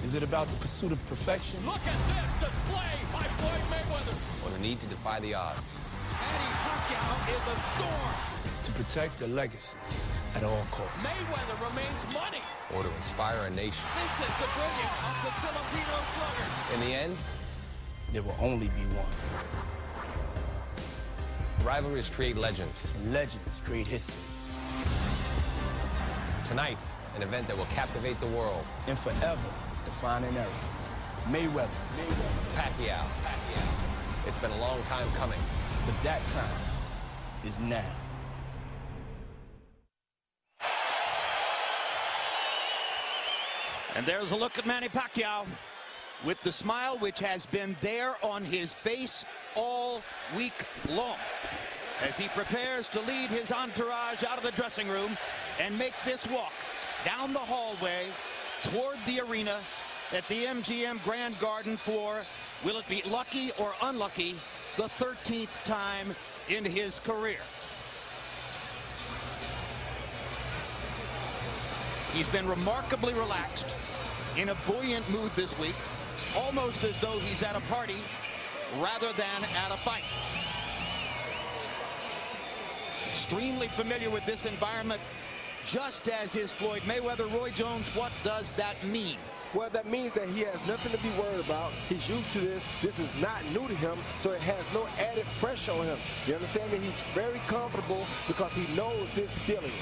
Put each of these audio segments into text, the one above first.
Is it about the pursuit of perfection? Look at this display by Floyd Mayweather. Or the need to defy the odds? Manny Pacquiao is a storm. To protect the legacy at all costs. Mayweather remains money. Or to inspire a nation? This is the brilliance of the Filipino slugger. In the end, there will only be one. Rivalries create legends. And legends create history. Tonight, an event that will captivate the world. And forever define an era. Mayweather. Pacquiao. It's been a long time coming. But that time is now. And there's a look at Manny Pacquiao with the smile which has been there on his face all week long as he prepares to lead his entourage out of the dressing room and make this walk down the hallway toward the arena at the MGM Grand Garden for, will it be lucky or unlucky, the 13th time in his career. He's been remarkably relaxed, in a buoyant mood this week, almost as though he's at a party rather than at a fight. Extremely familiar with this environment, just as is Floyd Mayweather. Roy Jones, what does that mean? Well, that means that he has nothing to be worried about. He's used to this. This is not new to him, so it has no added pressure on him. You understand me? He's very comfortable because he knows this feeling.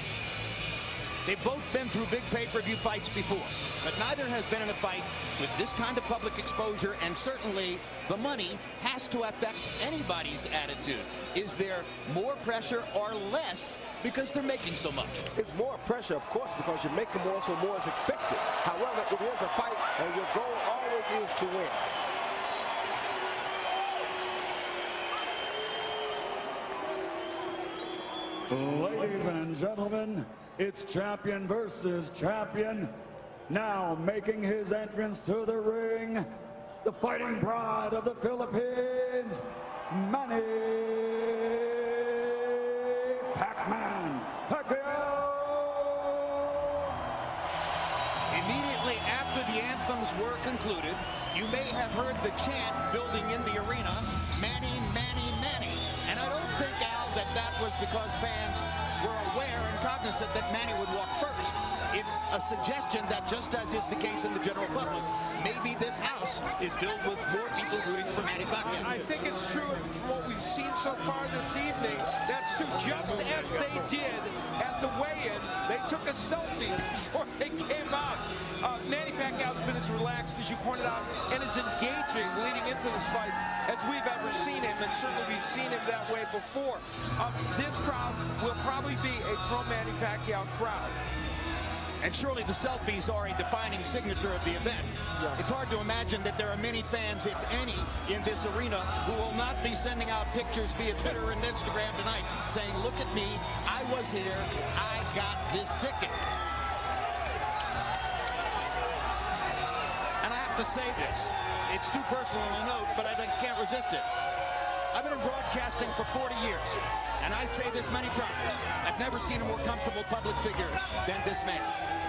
They've both been through big pay-per-view fights before, but neither has been in a fight with this kind of public exposure, and certainly the money has to affect anybody's attitude. Is there more pressure or less because they're making so much? It's more pressure, of course, because you're making more, so more is expected. However, it is a fight, and your goal always is to win. Ladies and gentlemen, it's champion versus champion. Now making his entrance to the ring, the fighting pride of the Philippines, Manny Pac-Man Pacquiao. Immediately after the anthems were concluded, you may have heard the chant building in the arena, Manny, Manny, Manny. And I don't think, Al, that was because fans were aware and cognizant that Manny would walk first. It's a suggestion that, just as is the case in the general public, maybe this house is filled with more people rooting for Manny Pacquiao. I think it's true from what we've seen so far this evening. That's true. Just as they did at the weigh-in, they took a selfie before they came out. Manny Pacquiao's been as relaxed, as you pointed out, and as engaging leading into this fight as we've ever seen him, and certainly we've seen him that way before. This crowd will probably be a pro-Manny Pacquiao crowd. And surely the selfies are a defining signature of the event. Yeah. It's hard to imagine that there are many fans, if any, in this arena who will not be sending out pictures via Twitter and Instagram tonight saying, look at me, I was here, I got this ticket. And I have to say this, it's too personal a note, but I can't resist it. I've been in broadcasting for 40 years, and I say this many times, I've never seen a more comfortable public figure than this man.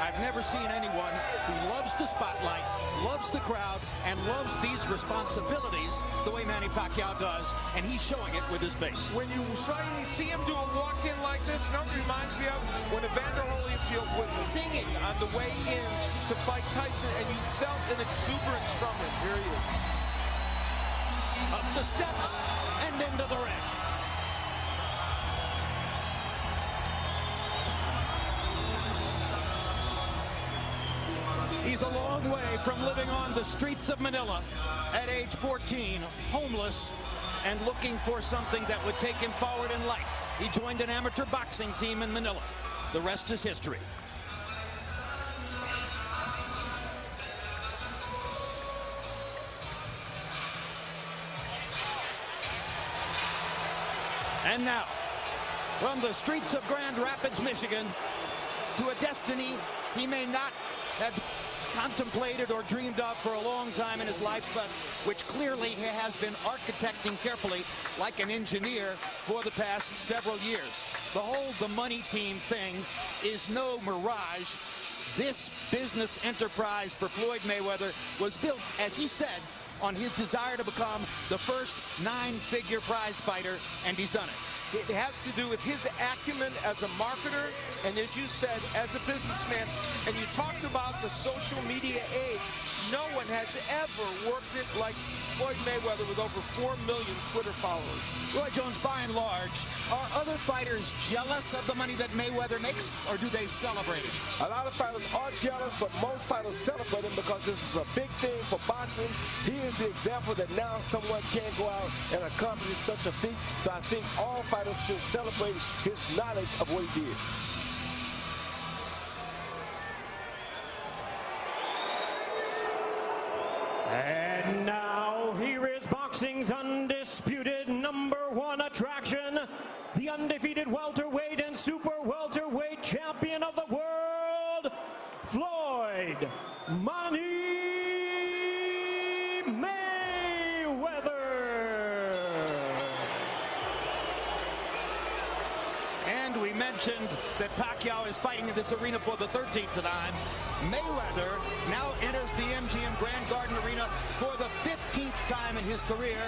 I've never seen anyone who loves the spotlight, loves the crowd, and loves these responsibilities the way Manny Pacquiao does, and he's showing it with his face. When you suddenly see him do a walk-in like this, you know what it reminds me of? When Evander Holyfield was singing on the way in to fight Tyson, and you felt an exuberance from him. Here he is. Up the steps and into the ring. He's a long way from living on the streets of Manila at age 14, homeless, and looking for something that would take him forward in life. He joined an amateur boxing team in Manila. The rest is history. And now, from the streets of Grand Rapids, Michigan, to a destiny he may not have contemplated or dreamed of for a long time in his life, but which clearly he has been architecting carefully like an engineer for the past several years. The whole the money team thing is no mirage. This business enterprise for Floyd Mayweather was built, as he said, on his desire to become the first 9-figure prize fighter, and he's done it. It has to do with his acumen as a marketer and, as you said, as a businessman. And you talked about the social media age. No one has ever worked it like Floyd Mayweather with over 4 million Twitter followers. Roy Jones, by and large, are other fighters jealous of the money that Mayweather makes, or do they celebrate it? A lot of fighters are jealous, but most fighters celebrate him because this is a big thing for boxing. He is the example that now someone can go out and accomplish such a feat. So I think all fighters should celebrate his knowledge of what he did. And now, here is boxing's undisputed #1 attraction, the undefeated welterweight and super welterweight champion of the world, Floyd "Money" Mayweather. And we mentioned that Pacquiao is fighting in this arena for the 13th time. Mayweather now enters the MGM Grand Garden Arena for the 15th time in his career.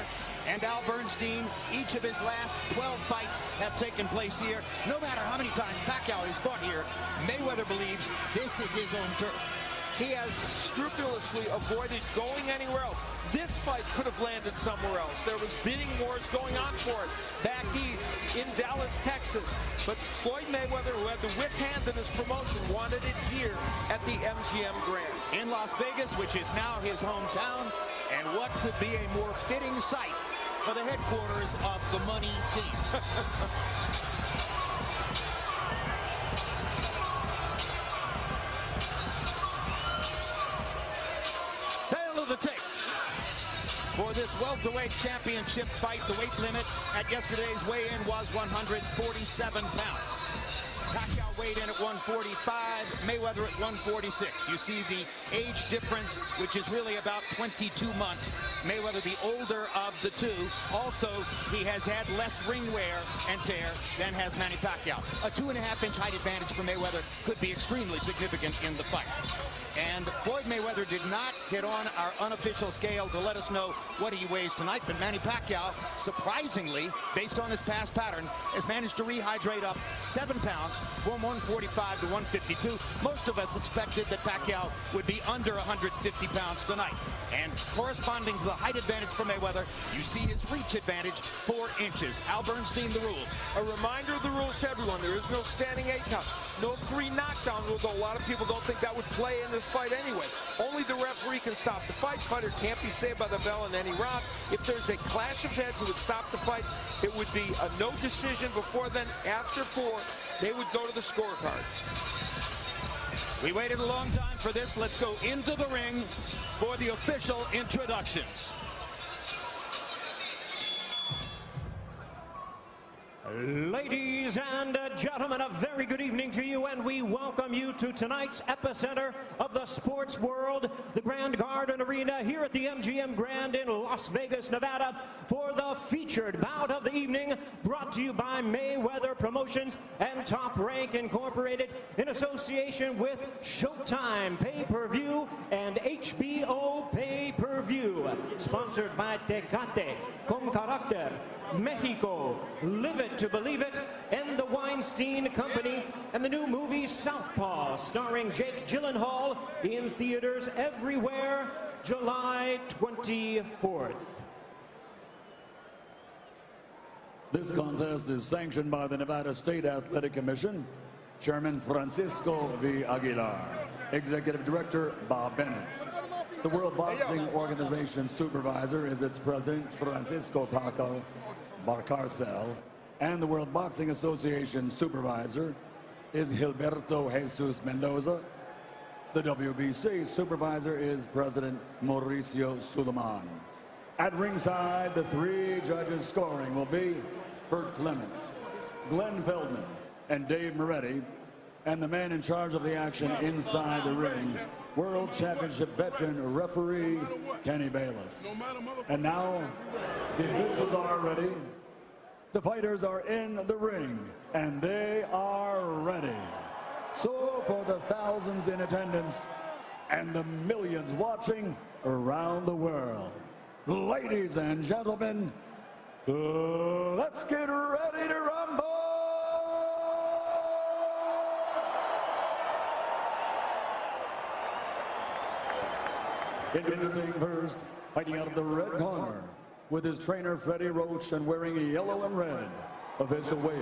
And Al Bernstein, each of his last 12 fights have taken place here. No matter how many times Pacquiao has fought here, Mayweather believes this is his own turf. He has scrupulously avoided going anywhere else. This fight could have landed somewhere else. There was bidding wars going on for it back east in Dallas, Texas. But Floyd Mayweather, who had the whip hand in his promotion, wanted it here at the MGM Grand. In Las Vegas, which is now his hometown, and what could be a more fitting site for the headquarters of the Money team. The tape for this welterweight championship fight. The weight limit at yesterday's weigh-in was 147 pounds. Pacquiao weighed in at 145, Mayweather at 146. You see the age difference, which is really about 22 months. Mayweather, the older of the two. Also, he has had less ring wear and tear than has Manny Pacquiao. A 2.5-inch height advantage for Mayweather could be extremely significant in the fight. And Floyd Mayweather did not get on our unofficial scale to let us know what he weighs tonight, but Manny Pacquiao, surprisingly, based on his past pattern, has managed to rehydrate up 7 pounds from 145 to 152. Most of us expected that Pacquiao would be under 150 pounds tonight. And corresponding to the height advantage for Mayweather, you see his reach advantage, 4 inches. Al Bernstein, the rules. A reminder of the rules to everyone. There is no standing 8 count. No 3 knockdown rule, though a lot of people don't think that would play in this fight anyway. Only the referee can stop the fight. Fighter can't be saved by the bell in any round. If there's a clash of heads that would stop the fight, it would be a no decision before then. After 4, they would go to the scorecards. We waited a long time for this. Let's go into the ring for the official introductions. Ladies and gentlemen, a very good evening to you, and we welcome you to tonight's epicenter of the sports world, the Grand Garden Arena here at the MGM Grand in Las Vegas, Nevada, for the featured bout of the evening, brought to you by Mayweather Promotions and Top Rank Incorporated in association with Showtime Pay-Per-View and HBO Pay-Per-View, sponsored by Tecate, Con Carácter, Mexico, Live It to Believe It, and the Weinstein Company, and the new movie Southpaw, starring Jake Gyllenhaal, in theaters everywhere, July 24th. This contest is sanctioned by the Nevada State Athletic Commission. Chairman Francisco V. Aguilar. Executive Director Bob Bennett. The World Boxing Organization Supervisor is its President Francisco Paco Barcarcel, and the World Boxing Association Supervisor is Gilberto Jesus Mendoza. The WBC Supervisor is President Mauricio Suleiman. At ringside, the 3 judges scoring will be Bert Clements, Glenn Feldman, and Dave Moretti, and the man in charge of the action inside the ring, World Championship veteran referee Kenny Bayless. And now, the officials are ready. The fighters are in the ring, and they are ready. So for the thousands in attendance and the millions watching around the world, ladies and gentlemen, let's get ready to rumble! Introducing first, fighting out of the red corner, with his trainer Freddie Roach and wearing yellow and red, official weight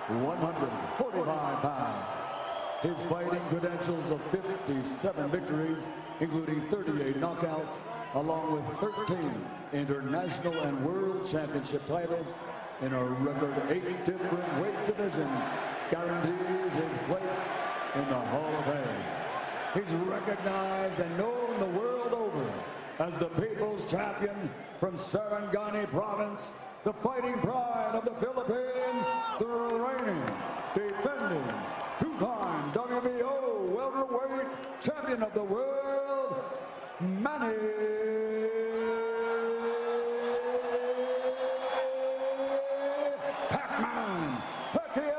145 pounds. His fighting credentials of 57 victories, including 38 knockouts, along with 13 international and world championship titles in a record 8 different weight divisions, guarantees his place in the Hall of Fame. He's recognized and known the world over as the people's champion from Sarangani province, the fighting pride of the Philippines, the reigning, defending, two-time WBO welterweight champion of the world, Manny Pac-Man Pacquiao.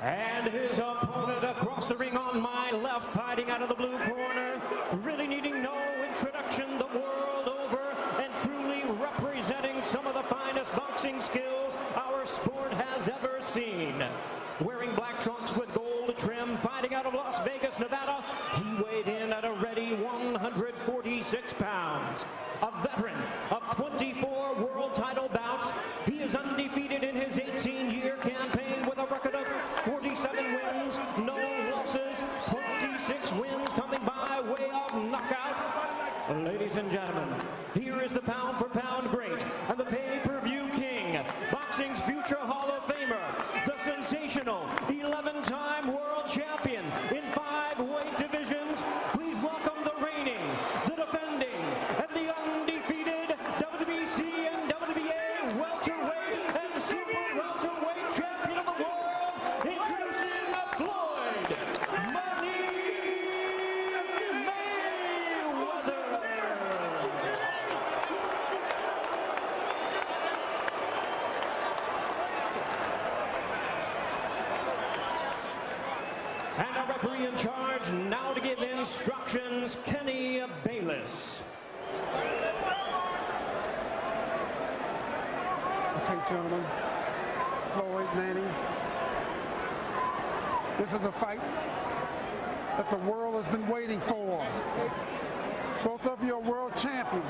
And his opponent across the ring on my left, fighting out of the blue corner, really needing no introduction the world over, and truly representing some of the finest boxing skills our sport has ever seen. Wearing black trunks with gold trim, fighting out of Las Vegas, Nevada, he weighed in at a ready 146 pounds. A veteran of 24 world title bouts, he is undefeated in his 18-year campaign with a record of 47 wins, no losses, 26 wins coming by way of knockout. Ladies and gentlemen, here is the pound-for-pound great and the pay-per-view king, boxing's future Hall of Famer, the sensational 11-time world champion in 5 weight divisions. Please welcome the reigning, the defending, and the undefeated WBC and WBA welterweight and super welterweight champion of the world, introducing Floyd Mayweather. And a referee in charge now to give instructions, Kenny Bayless. Okay, gentlemen, Floyd, Manny, this is a fight that the world has been waiting for. Both of you are world champions.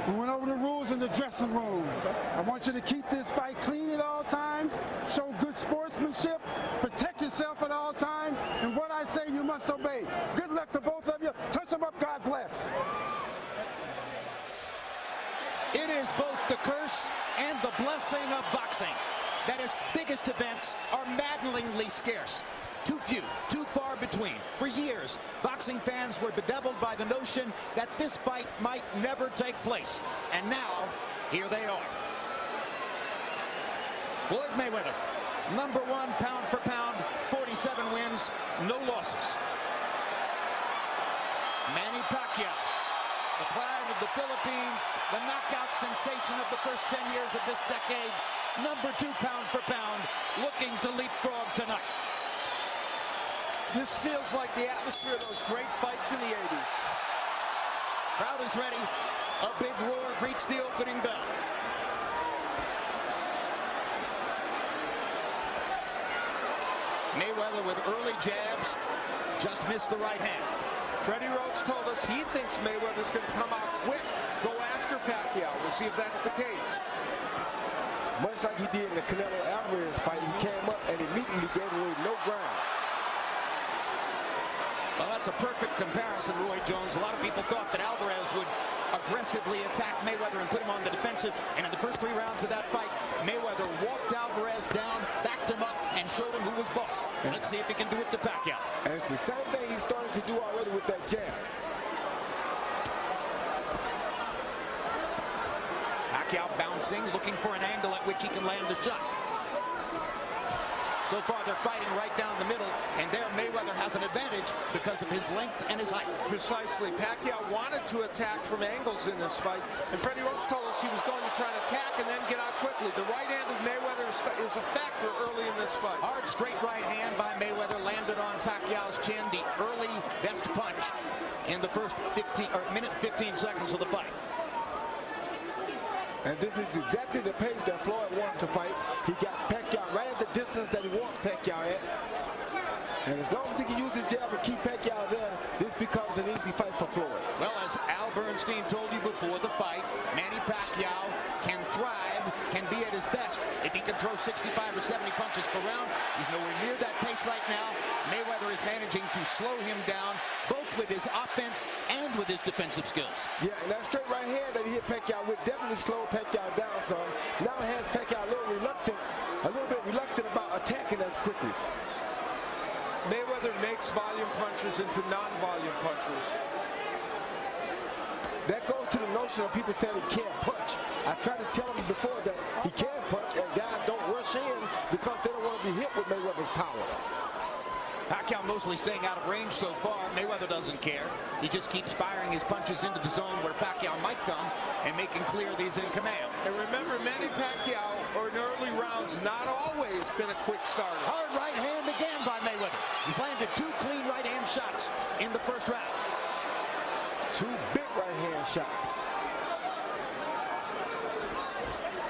We went over the rules in the dressing room. I want you to keep this fight clean at all times, show good sportsmanship, protect yourself at all times, and what I say you must obey. Good luck to both of you. Touch them up, God bless. It is both the curse and the blessing of boxing that its biggest events are maddeningly scarce. Too few, too far between. For years, boxing fans were bedeviled by the notion that this fight might never take place. And now, here they are. Floyd Mayweather, #1 pound for pound, 47 wins, no losses. Manny Pacquiao, the pride of the Philippines, the knockout sensation of the first 10 years of this decade, #2 pound for pound, looking to leapfrog tonight. This feels like the atmosphere of those great fights in the 80s. Crowd is ready. A big roar greets the opening bell. Mayweather with early jabs, just missed the right hand. Freddie Roach told us he thinks Mayweather's going to come out quick, go after Pacquiao. We'll see if that's the case. Much like he did in the Canelo Alvarez fight, he came up and immediately gave away no ground. Well, that's a perfect comparison, Roy Jones. A lot of people thought that Alvarez would aggressively attack Mayweather and put him on the defensive. And in the first 3 rounds of that fight, Mayweather walked Alvarez down, backed him up, and showed him who was boss. And let's see if he can do it to Pacquiao. And it's the same thing he's starting to do already with that jab. Pacquiao bouncing, looking for an angle at which he can land the shot. So far, they're fighting right down the middle, and there Mayweather has an advantage because of his length and his height. Precisely. Pacquiao wanted to attack from angles in this fight, and Freddie Roach told us he was going to try to attack and then get out quickly. The right hand of Mayweather is a factor early in this fight. Hard, straight right hand by Mayweather landed on Pacquiao's chin, the early best punch in the first minute 15 seconds of the fight. And this is exactly the pace that Floyd wants to fight. He got Pacquiao right at the distance that he wants Pacquiao at. And as long as he can use his jab and keep Pacquiao there, this becomes an easy fight for Floyd. Well, as Al Bernstein told you before the fight, Manny Pacquiao can thrive, can be at his best if he can throw 65 or 70 punches per round. He's nowhere near that pace right now. Mayweather is managing to slow him down, both with his offense and with his defensive skills. Yeah, and that straight right hand that he hit Pacquiao with definitely slowed Pacquiao down some. Now it has Pacquiao a little bit reluctant about attacking as quickly. Mayweather makes volume punches into non-volume punches. That goes to the notion of people saying he can't punch. I tried to tell him before that he can punch, and guys don't rush in because they don't want to be hit with Mayweather's power. Pacquiao mostly staying out of range so far. Mayweather doesn't care. He just keeps firing his punches into the zone where Pacquiao might come and making clear that he's in command. And remember, Manny Pacquiao, or in early rounds, not always been a quick starter. Hard right hand again by Mayweather. He's landed 2 clean right hand shots in the first round. 2 big right hand shots.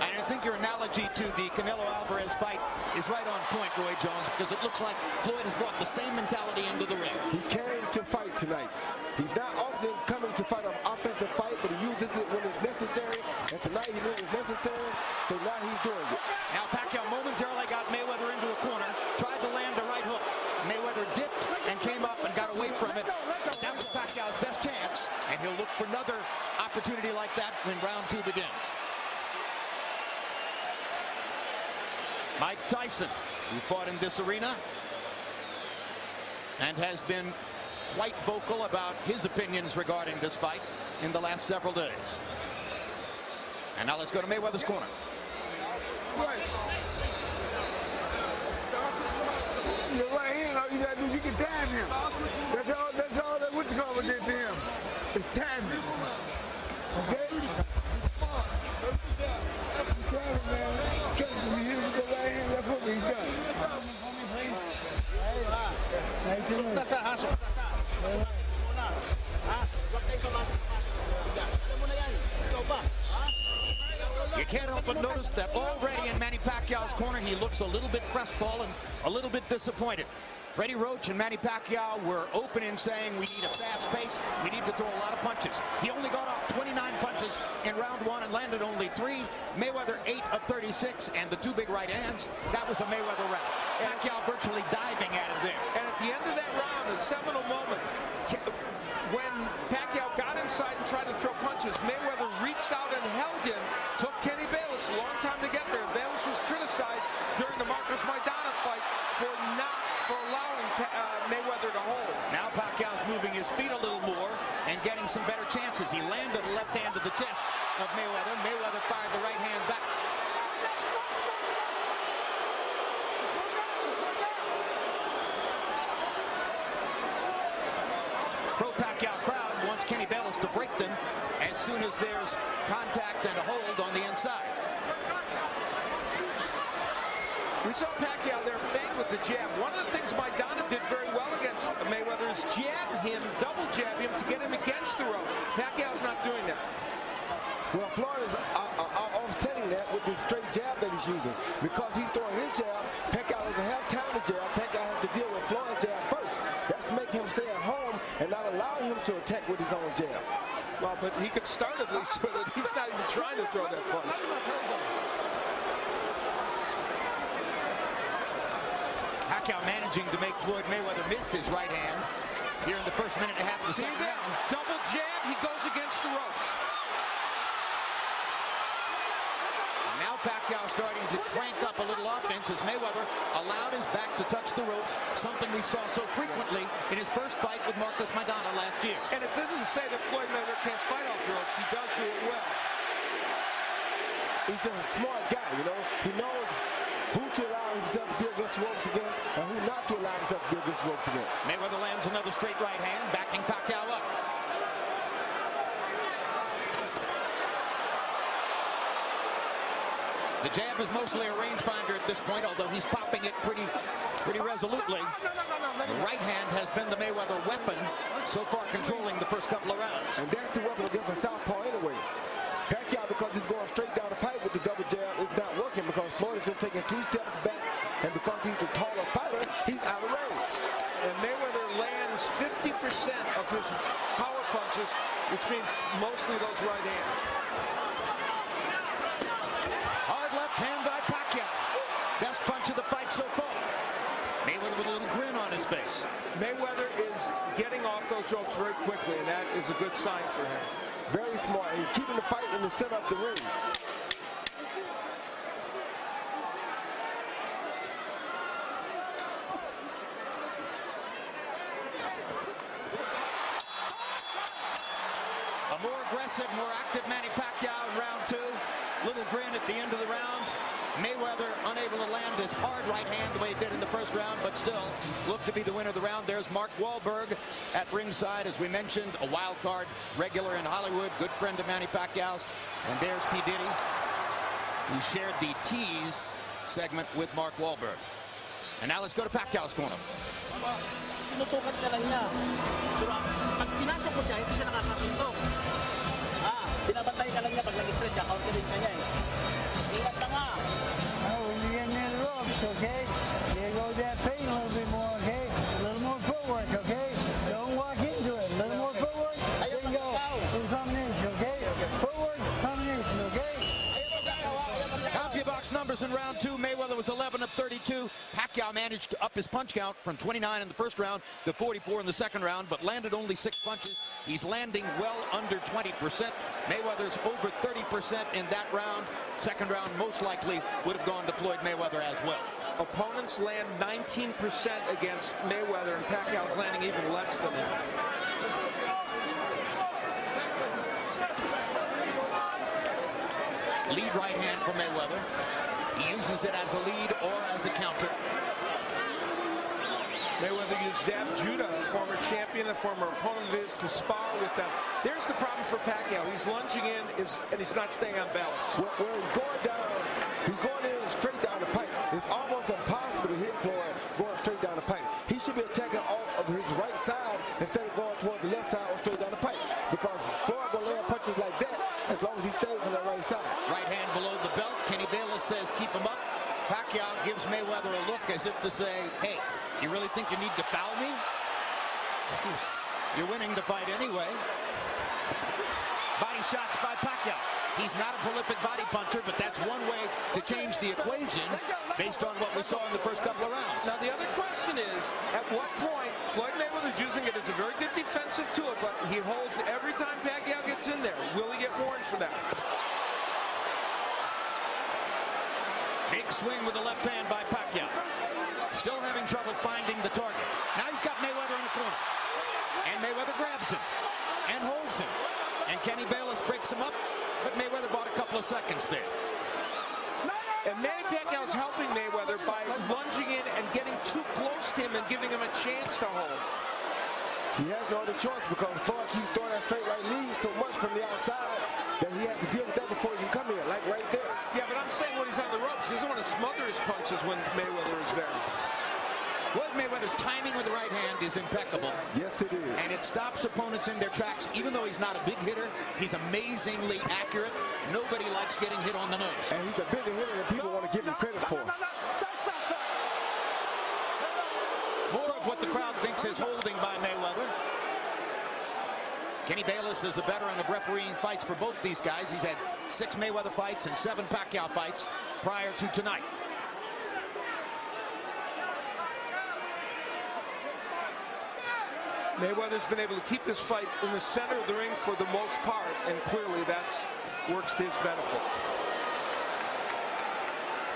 And I think your analogy to the Canelo Alvarez fight is right on point, Roy Jones, because it looks like Floyd has brought the same mentality into the ring. He came to fight tonight. He's not often coming to fight an offensive fight, but he uses it when it's necessary. And tonight he knew it was necessary, so now he's doing it. Now Pacquiao momentarily got Mayweather into a corner, tried to land a right hook. Mayweather dipped and came up and got away from it. That was Pacquiao's best chance, and he'll look for another opportunity like that when round 2 begins. Mike Tyson, who fought in this arena and has been quite vocal about his opinions regarding this fight in the last several days. And now let's go to Mayweather's corner. Your right hand, all you gotta do, you can time him. That's all that what you call it did to him. It's timing. Okay? You can't help but notice that already in Manny Pacquiao's corner, he looks a little bit crestfallen, a little bit disappointed. Freddie Roach and Manny Pacquiao were open in saying we need a fast pace, we need to throw a lot of punches. He only got off 29 punches in round 1 and landed only 3. Mayweather 8 of 36, and the 2 big right hands. That was a Mayweather round. Pacquiao virtually diving at him there. And at the end of that round, a seminal moment, when Pacquiao got inside and tried to throw punches, Mayweather reached out and held him, took Kenny Bayless a long time to get there. Bayless was criticized during the Marcos Maidana fight for allowing Mayweather to hold. Now Pacquiao's moving his feet a little more and getting some better chances. He landed a left hand to the chest of Mayweather. Mayweather fired the right hand back. Pro-Pacquiao crowd wants Kenny Bayless to break them as soon as there's contact and a hold on the inside. We saw Pacquiao there feint with the jab. One of the things Maidana did very well against Mayweather is jab him, double jab him to get him against the rope. Pacquiao's not doing that. Well, Floyd is offsetting that with the straight jab that he's using. Because he's throwing his jab, Pacquiao doesn't have time to jab. Pacquiao has to deal with Floyd's jab first. That's making him stay at home and not allowing him to attack with his own jab. Well, but he could start at least with it. He's not even trying to throw that punch. Pacquiao managing to make Floyd Mayweather miss his right hand here in the first minute and a half of the second round. Double jab, he goes against the ropes. And now Pacquiao starting to crank up a little offense as Mayweather allowed his back to touch the ropes, something we saw so frequently in his first fight with Marcos Maidana last year. And it doesn't say that Floyd Mayweather can't fight off the ropes. He does do it well. He's just a smart guy, you know. He knows who to allow himself to be against against ropes against and who not to allow himself to be against ropes against. Mayweather lands another straight right hand, backing Pacquiao up. The jab is mostly a rangefinder at this point, although he's popping it pretty resolutely. The right hand has been the Mayweather weapon, so far controlling the first couple of rounds. And that's the weapon against a southpaw anyway. Pacquiao, because he's going straight down the pipe with the double jab, is not working because Floyd is just taking 2 steps back, and because he's the taller fighter, he's out of range. And Mayweather lands 50% of his power punches, which means mostly those right hands. Hard left hand by Pacquiao. Best punch of the fight so far. Mayweather with a little grin on his face. Mayweather is getting off those ropes very quickly, and that is a good sign for him. Very smart. He's keeping the fight in the center of the ring. A more aggressive, more active Manny Pacquiao in round 2. Little grin at the end of the round. Mayweather unable to land his hard right hand the way he did in the first round, but still looked to be the winner of the round. There's Mark Wahlberg at ringside, as we mentioned, a wild card regular in Hollywood, good friend of Manny Pacquiao's. And there's P. Diddy, who shared the tease segment with Mark Wahlberg. And now let's go to Pacquiao's corner. Sinusukat na lang niya. Pero pag pinasok mo siya, hindi siya nakakasuntok. Binabantay ka lang niya pag nag-straight ka, counterin ka niya eh. Ingat ka nga. When you get near the ropes, okay, you go that pain a little bit more, okay? A little more footwork, okay? Don't walk into it. A little more footwork, then go. Full combination, okay? Footwork, combination, okay? CompuBox numbers in round 2. Mayweather was 11 of 32. Pacquiao managed to up his punch count from 29 in the first round to 44 in the second round, but landed only 6 punches. He's landing well under 20%. Mayweather's over 30% in that round. Second round most likely would have gone to Floyd Mayweather as well. Opponents land 19% against Mayweather, and Pacquiao's landing even less than that. Lead right hand for Mayweather. He uses it as a lead or as a counter. Mayweather used Zab Judah, a former champion, a former opponent of his, to spar with them. There's the problem for Pacquiao. He's lunging in, and he's not staying on balance. Where he's going down, he's going in straight down the pipe. It's almost impossible to hit Floyd going straight down the pipe. He should be attacking off of his right side instead of going toward the left side or straight down the pipe. Because Floyd going to land punches like that as long as he stays on the right side. Right hand below the belt. Kenny Bayless says keep him up. Pacquiao gives Mayweather a look as if to say, hey, you really think you need to foul me? You're winning the fight anyway. Body shots by Pacquiao. He's not a prolific body puncher, but that's one way to change the equation based on what we saw in the first couple of rounds. Now, the other question is, at what point, Floyd Mayweather's using it as a very good defensive tool, but he holds every time Pacquiao gets in there. Will he get warned for that? Big swing with the left hand by Pacquiao. Still having trouble finding the target. Now he's got Mayweather in the corner. And Mayweather grabs him and holds him. And Kenny Bayless breaks him up, but Mayweather bought a couple of seconds there. And Manny Pacquiao's helping Mayweather by lunging in and getting too close to him and giving him a chance to hold. He has no other choice because Floyd keeps throwing that straight right lead so much from the outside that he has to deal with that before he can come in, like right there. Yeah, but I'm saying when he's on the ropes, he doesn't want to smother his punches when Mayweather is there. Floyd Mayweather's timing with the right hand is impeccable. Yes, it is. And it stops opponents in their tracks. Even though he's not a big hitter, he's amazingly accurate. Nobody likes getting hit on the nose. And he's a bigger hitter than people want to give him credit for. More of what the crowd thinks is holding by Mayweather. Kenny Bayless is a veteran of refereeing fights for both these guys. He's had 6 Mayweather fights and 7 Pacquiao fights prior to tonight. Mayweather's been able to keep this fight in the center of the ring for the most part, and clearly that works to his benefit.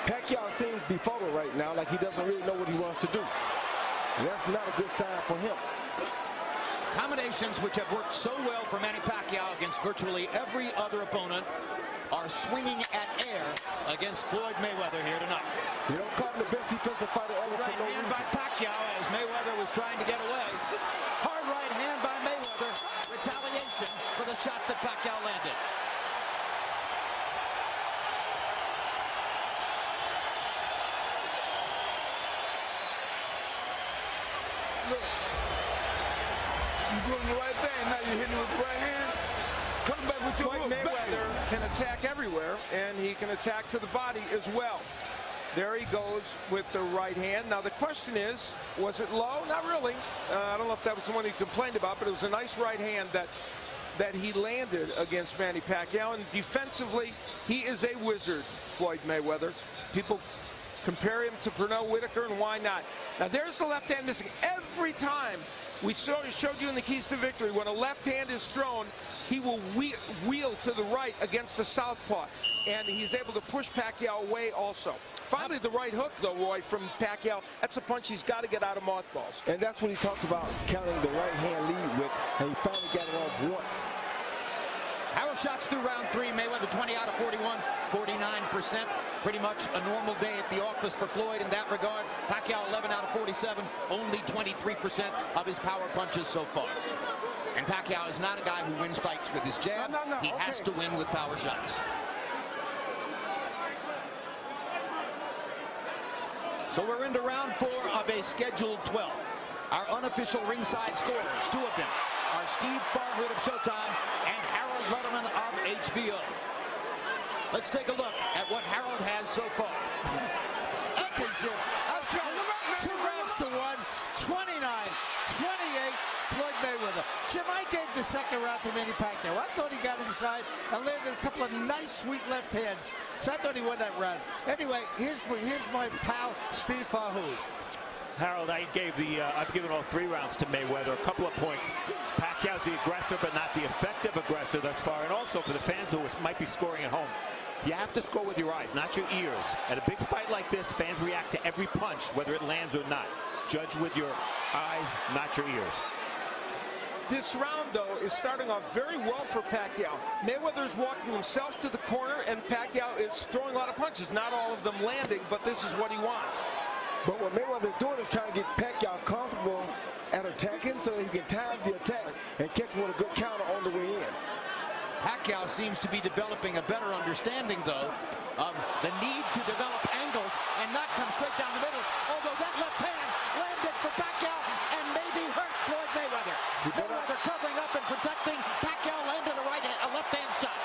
Pacquiao seems befuddled right now, like he doesn't really know what he wants to do. And that's not a good sign for him. Combinations which have worked so well for Manny Pacquiao against virtually every other opponent are swinging at air against Floyd Mayweather here tonight. You don't call him the best defensive fighter ever for no reason. By Pacquiao as Mayweather was trying to get away. Hard right hand by Mayweather. Retaliation for the shot that Pacquiao landed. Look, you're doing the right thing. Now you're hitting with the right hand. Come back with your Floyd Mayweather can attack everywhere, and he can attack to the body as well. There he goes with the right hand. Now the question is, was it low? Not really. I don't know if that was the one he complained about, but it was a nice right hand that he landed against Manny Pacquiao. And defensively, he is a wizard, Floyd Mayweather. People compare him to Pernell Whitaker, and why not? Now there's the left hand missing. Every time we showed you in the keys to victory, when a left hand is thrown, he will wheel to the right against the southpaw, and he's able to push Pacquiao away also. Finally, the right hook, though, Roy, from Pacquiao, that's a punch he's got to get out of mothballs. And that's when he talked about counting the right hand lead with, and he finally got it off once. Arrow shots through round 3. Mayweather 20 out of 41, 49%. Pretty much a normal day at the office for Floyd in that regard. Pacquiao 11 out of 47, only 23% of his power punches so far. And Pacquiao is not a guy who wins fights with his jab. He has to win with power shots. So we're into round 4 of a scheduled 12. Our unofficial ringside scorers, 2 of them, are Steve Farhood of Showtime and Harold Letterman of HBO. Let's take a look at what Harold has so far. I've got 2 rounds to 1, 29-28, Floyd Mayweather. Jim, I gave the second round to Manny Pacquiao. I thought he got inside and landed a couple of nice, sweet left hands. So I thought he won that round. Anyway, here's my pal, Steve Farhood. Harold, I've given all 3 rounds to Mayweather. A couple of points. Pacquiao's the aggressor, but not the effective aggressor thus far. And also for the fans who might be scoring at home, you have to score with your eyes, not your ears. At a big fight like this, fans react to every punch, whether it lands or not. Judge with your eyes, not your ears. This round, though, is starting off very well for Pacquiao. Mayweather's walking himself to the corner, and Pacquiao is throwing a lot of punches. Not all of them landing, but this is what he wants. But what Mayweather's doing is trying to get Pacquiao comfortable at attacking so that he can time the attack and catch him with a good counter on the way in. Pacquiao seems to be developing a better understanding, though, of the need to develop angles and not come straight down the middle, although that left hand landed for Pacquiao and maybe hurt Floyd Mayweather. Mayweather covering up and protecting. Pacquiao landed a left-hand shot.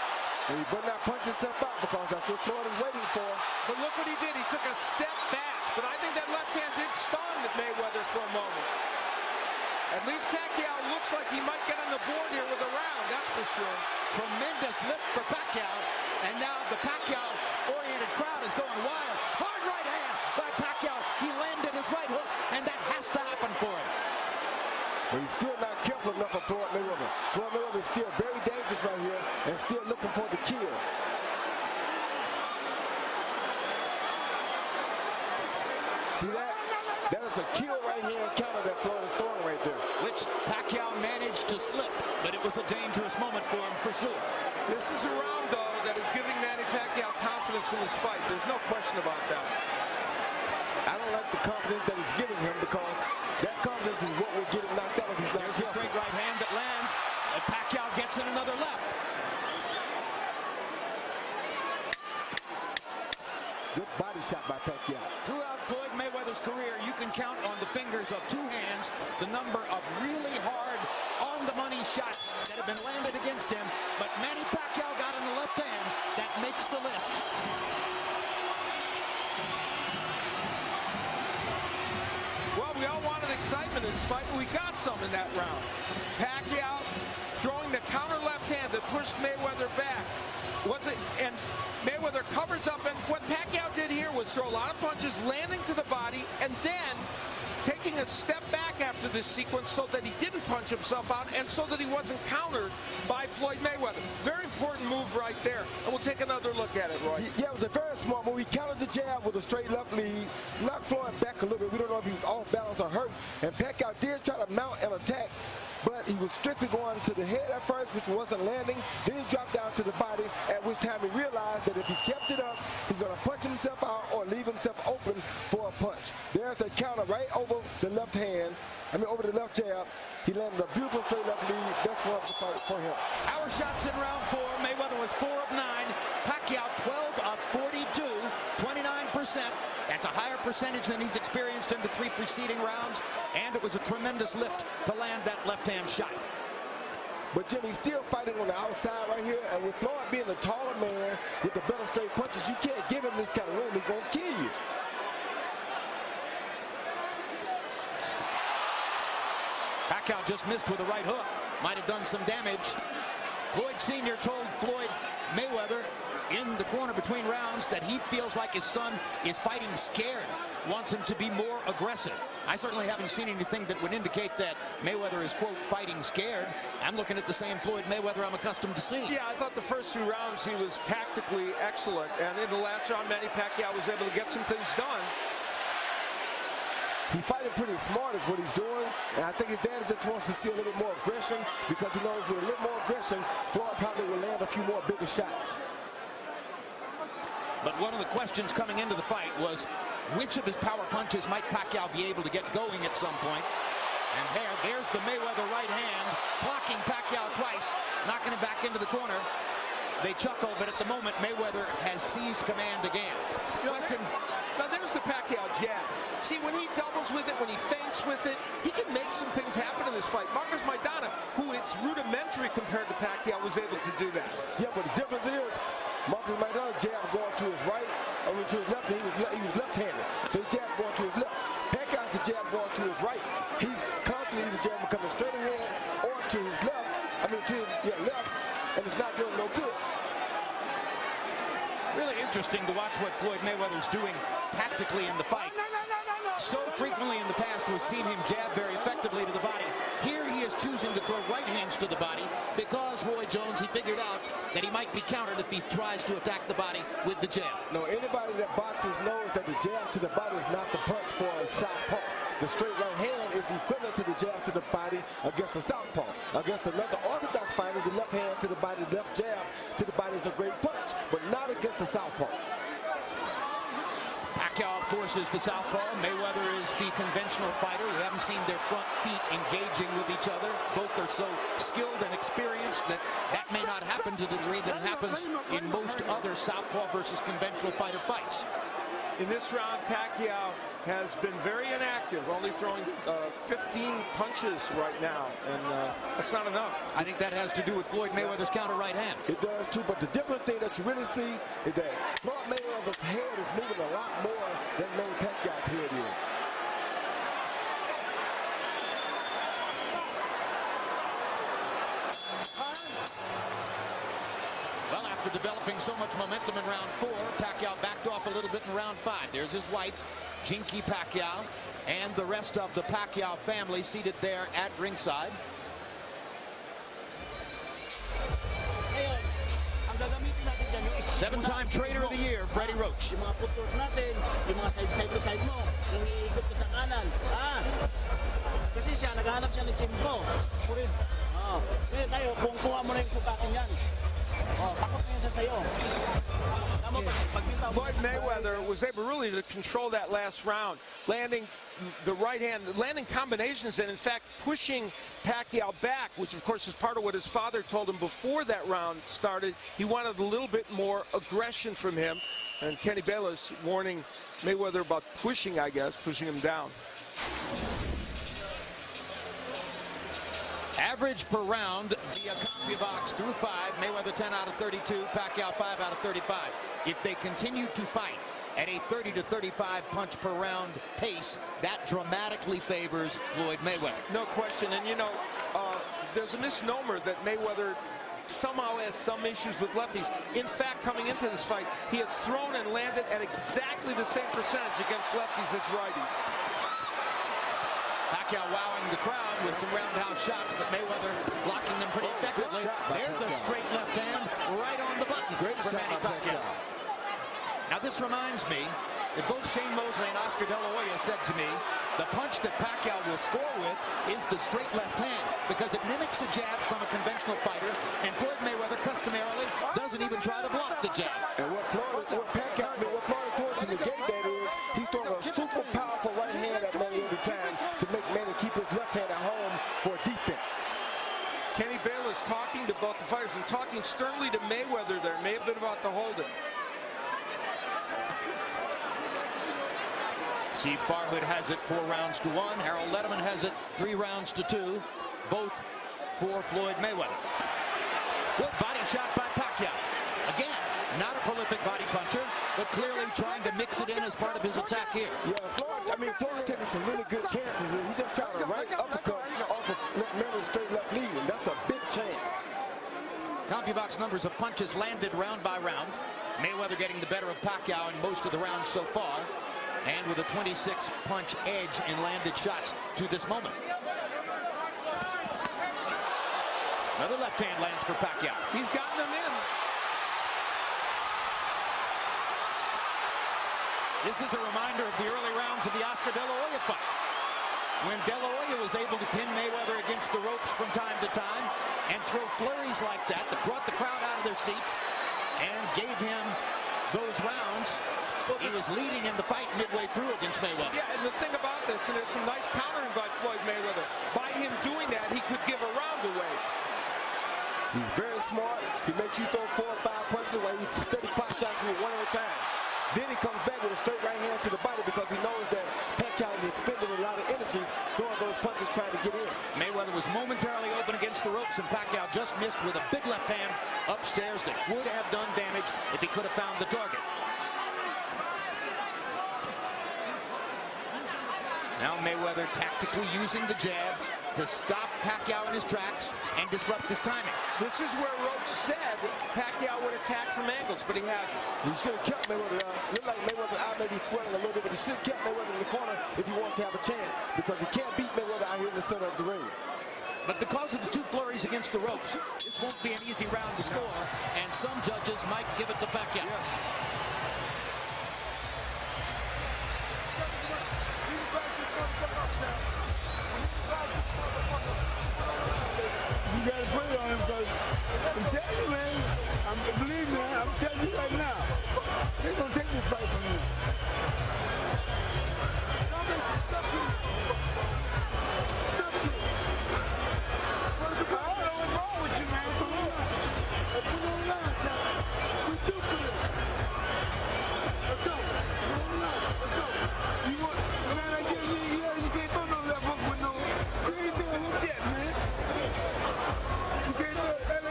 And he better not punch himself out because that's what Floyd is waiting for. But look what he did. He took a step back. But I think that left hand did stun Mayweather for a moment. At least Pacquiao looks like he might get on the board here with a round, that's for sure. Tremendous lift for Pacquiao. And now the Pacquiao-oriented crowd is going wild. Hard right hand by Pacquiao. He landed his right hook, and that has to happen for him. But he's still not careful enough for Floyd Mayweather. Floyd Mayweather is still very dangerous right here and still looking for the kill. See that? That is a kill right hand counter that Floyd is throwing right there. Which Pacquiao managed to slip, but it was a dangerous moment for him for sure. This is a round, though, that is giving Manny Pacquiao confidence in his fight. There's no question about that. I don't like the confidence that he's giving him because that confidence is what will get him knocked out if he's not careful. There's a straight right hand that lands, and Pacquiao gets in another left. Good body shot by Pacquiao. Throughout Floyd Mayweather's career, you can count on the fingers of 2 hands the number of really hard, on-the-money shots that have been landed against him. But Manny Pacquiao got in the left hand. That makes the list. Well, we all wanted excitement in this fight, and we got some in that round. Pacquiao throwing the counter left hand that pushed Mayweather back. And Mayweather covers up, and what Pacquiao did here was throw a lot of punches, landing to the body, and then taking a step back after this sequence so that he didn't punch himself out and so that he wasn't countered by Floyd Mayweather. Very important move right there, and we'll take another look at it, Roy. Yeah, it was a very smart move. He countered the jab with a straight left lead, knocked Floyd back a little bit. We don't know if he was off balance or hurt, and Pacquiao did try to mount an attack but he was strictly going to the head at first, which wasn't landing. Then he dropped down to the body, at which time he realized that if he kept it up, he's going to punch himself out or leave himself open for a punch. There's the counter right over the left hand. Over the left jab. He landed a beautiful straight left lead. Best one of the fight for him. Our shots in round 4. Mayweather was 4 of 9. Pacquiao 12 of 42, 29%. That's a higher percentage than he's experienced in the 3 preceding rounds, and it was a tremendous lift to land that left-hand shot. But Jim, he's still fighting on the outside right here, and with Floyd being the taller man with the better straight punches, you can't give him this kind of room. He's going to kill you. Pacquiao just missed with a right hook. Might have done some damage. Floyd Sr. told Floyd Mayweather in the corner between rounds that he feels like his son is fighting scared, wants him to be more aggressive. I certainly haven't seen anything that would indicate that Mayweather is, quote, fighting scared. I'm looking at the same Floyd Mayweather I'm accustomed to seeing. Yeah, I thought the first 2 rounds he was tactically excellent, and in the last round, Manny Pacquiao was able to get some things done. He's fighting pretty smart is what he's doing, and I think his dad just wants to see a little bit more aggression, because he knows with a little more aggression, Floyd probably will land a few more bigger shots. But one of the questions coming into the fight was, which of his power punches might Pacquiao be able to get going at some point? And there's the Mayweather right hand, blocking Pacquiao twice, knocking him back into the corner. They chuckle, but at the moment, Mayweather has seized command again. Now there's the Pacquiao jab. See, when he doubles with it, when he feints with it, he can make some things happen in this fight. Marcus Maidana, who is rudimentary compared to Pacquiao, was able to do that. Yeah, but the difference is, Marcus Maidana's jab going to his right, to his left, he was left-handed. So his jab going to his left. Pacquiao's jab going to his right. He's constantly either jab coming straight ahead or to his left, to his left, and it's not doing no good. Really interesting to watch what Floyd Mayweather's doing tactically in the fight. So frequently in the past we've seen him jab very effectively to the body. Here he is choosing to throw right hands to the body because Roy Jones, he figured out that he might be countered if he tries to attack the body with the jab. No, anybody that boxes knows that the jab to the body is not the punch for a southpaw. The straight right hand is equivalent to the jab to the body against a southpaw. Against another orthodox fighter, the left hand to the body, the left jab to the body is a great punch, but not against the southpaw. Pacquiao, of course, is the southpaw. Mayweather is the conventional fighter. We haven't seen their front feet engaging with each other. Both are so skilled and experienced that may not happen to the degree that it happens in most other southpaw versus conventional fighter fights. In this round, Pacquiao has been very inactive, only throwing 15 punches right now, and that's not enough. I think that has to do with Floyd Mayweather's counter right hand. It does too, but the different thing that you really see is that Floyd Mayweather's head is moving a lot more than Manny Pacquiao's head is. Well, after developing so much momentum in round 4, Pacquiao backed off a little bit in round 5. There's his wife, Jinky Pacquiao, and the rest of the Pacquiao family seated there at ringside. Seven-time Trader of the Year, Freddie Roach. Yung mga putok natin, yung mga side to side mo, yung iikot ko sa kanan. Kasi siya, naghahanap siya ng chimpo. Tayo, kung kuha mo na yung sukakin yan. Takot na yan sa sayo. Floyd Mayweather was able really to control that last round, landing the right hand, landing combinations, and in fact pushing Pacquiao back, which of course is part of what his father told him before that round started. He wanted a little bit more aggression from him, and Kenny Bayless warning Mayweather about pushing, I guess, pushing him down. Average per round via CompuBox through 5. Mayweather 10 out of 32. Pacquiao 5 out of 35. If they continue to fight at a 30 to 35 punch per round pace, that dramatically favors Floyd Mayweather. No question. And you know, there's a misnomer that Mayweather somehow has some issues with lefties. In fact, coming into this fight, he has thrown and landed at exactly the same percentage against lefties as righties. Pacquiao wowing the crowd with some roundhouse shots, but Mayweather blocking them pretty effectively. There's a straight left hand right on the button for Manny Pacquiao. Now this reminds me that both Shane Mosley and Oscar De La Hoya said to me, the punch that Pacquiao will score with is the straight left hand because it mimics a jab from a conventional fighter, and Floyd Mayweather customarily doesn't even try to block the jab. And what Pacquiao doing to negate that is he's throwing a super powerful right hand at Manny every time to make Manny keep his left hand at home for defense. Kenny Bayless talking to both the fighters and talking sternly to Mayweather there. May have been about to hold it. Steve Farhood has it 4 rounds to 1. Harold Letterman has it 3 rounds to 2. Both for Floyd Mayweather. Good body shot by Pacquiao. Again, not a prolific body puncher, but clearly trying to mix it in as part of his attack here. Yeah, Floyd taking some really good chances. He's just trying to right uppercut off of Manny's straight left lead, and that's a big chance. CompuBox numbers of punches landed round by round. Mayweather getting the better of Pacquiao in most of the rounds so far, and with a 26-punch edge in landed shots to this moment. Another left hand lands for Pacquiao. He's gotten them in. This is a reminder of the early rounds of the Oscar De La Hoya fight, when De La Hoya was able to pin Mayweather against the ropes from time to time and throw flurries like that brought the crowd out of their seats and gave him those rounds. He was leading in the fight midway through against Mayweather. Yeah, and the thing about this, and there's some nice countering by Floyd Mayweather. By him doing that, he could give a round away. He's very smart. He makes you throw 4 or 5 punches while he steady pot shots you one at a time. Then he comes back with a straight right hand to the body because he knows that Pacquiao is expending a lot of energy throwing those punches trying to get in. Mayweather was momentarily open against the ropes, and Pacquiao just missed with a big left hand upstairs that would have done damage if he could have found the target. Now Mayweather tactically using the jab to stop Pacquiao in his tracks and disrupt his timing. This is where Roach said Pacquiao would attack from angles, but he hasn't. He should have kept Mayweather. Looked like Mayweather's eye may be swelling a little bit, but he should have kept Mayweather in the corner if he wanted to have a chance, because he can't beat Mayweather out here in the center of the ring. But because of the 2 flurries against the ropes, this won't be an easy round to score, and some judges might give it to Pacquiao. You gotta put it on him, because I'm telling you, man, believe me, I'm telling you right now, they're gonna take this fight from you. I don't know what's wrong with you, man. Come on. Put it on line, Tom. We do put it. Let's go. Put it on line. Let's go. You want, man, I get me, yeah, you can't throw no left hook with no, you ain't doing hook yet, man.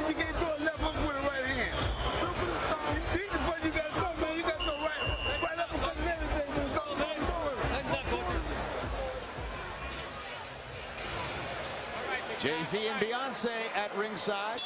You can't throw a left hook with a right hand. These are what you got to throw, man. You got to throw right up and everything. Jay-Z and Beyonce at ringside.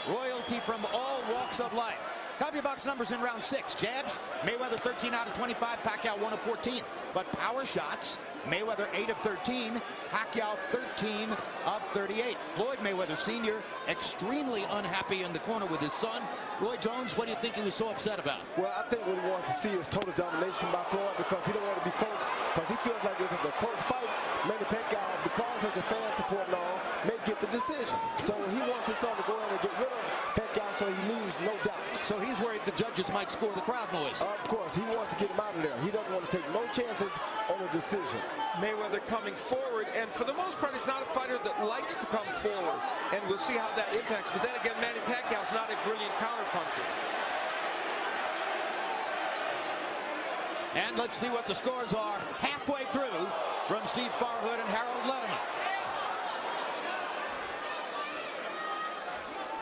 Royalty from all walks of life. CompuBox numbers in round 6. Jabs, Mayweather 13 out of 25, Pacquiao 1 of 14. But power shots, Mayweather 8 of 13, Pacquiao 13 of 38. Floyd Mayweather Sr. extremely unhappy in the corner with his son. Roy Jones, what do you think he was so upset about? Well, I think what he wants to see is total domination by Floyd, because he don't want to be close, because he feels like if it's a close fight, Manny Pacquiao, because of the fan support and all, may get the decision. So he wants his son to go in and get rid of Pacquiao so he leaves no doubt. So he's worried the judges might score the crowd noise. Of course, he wants to get him out of there. He doesn't want to take no chances on a decision. Mayweather coming forward, and for the most part, he's not a fighter that likes to come forward, and we'll see how that impacts. But then again, Manny Pacquiao's not a brilliant counterpuncher. And let's see what the scores are halfway through from Steve Farhood and Harold Letterman.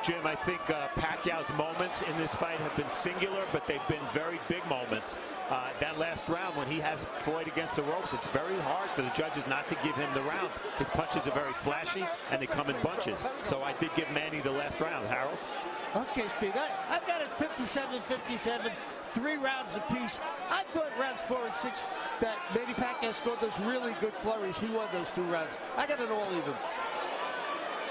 Jim, I think Pacquiao's moments in this fight have been singular, but they've been very big moments. That last round, when he has Floyd against the ropes, it's very hard for the judges not to give him the rounds. His punches are very flashy, and they come in bunches. So I did give Manny the last round. Harold? Okay, Steve, I've got it 57-57, 3 rounds apiece. I thought rounds 4 and 6 that Manny Pacquiao scored those really good flurries. He won those 2 rounds. I got it all even.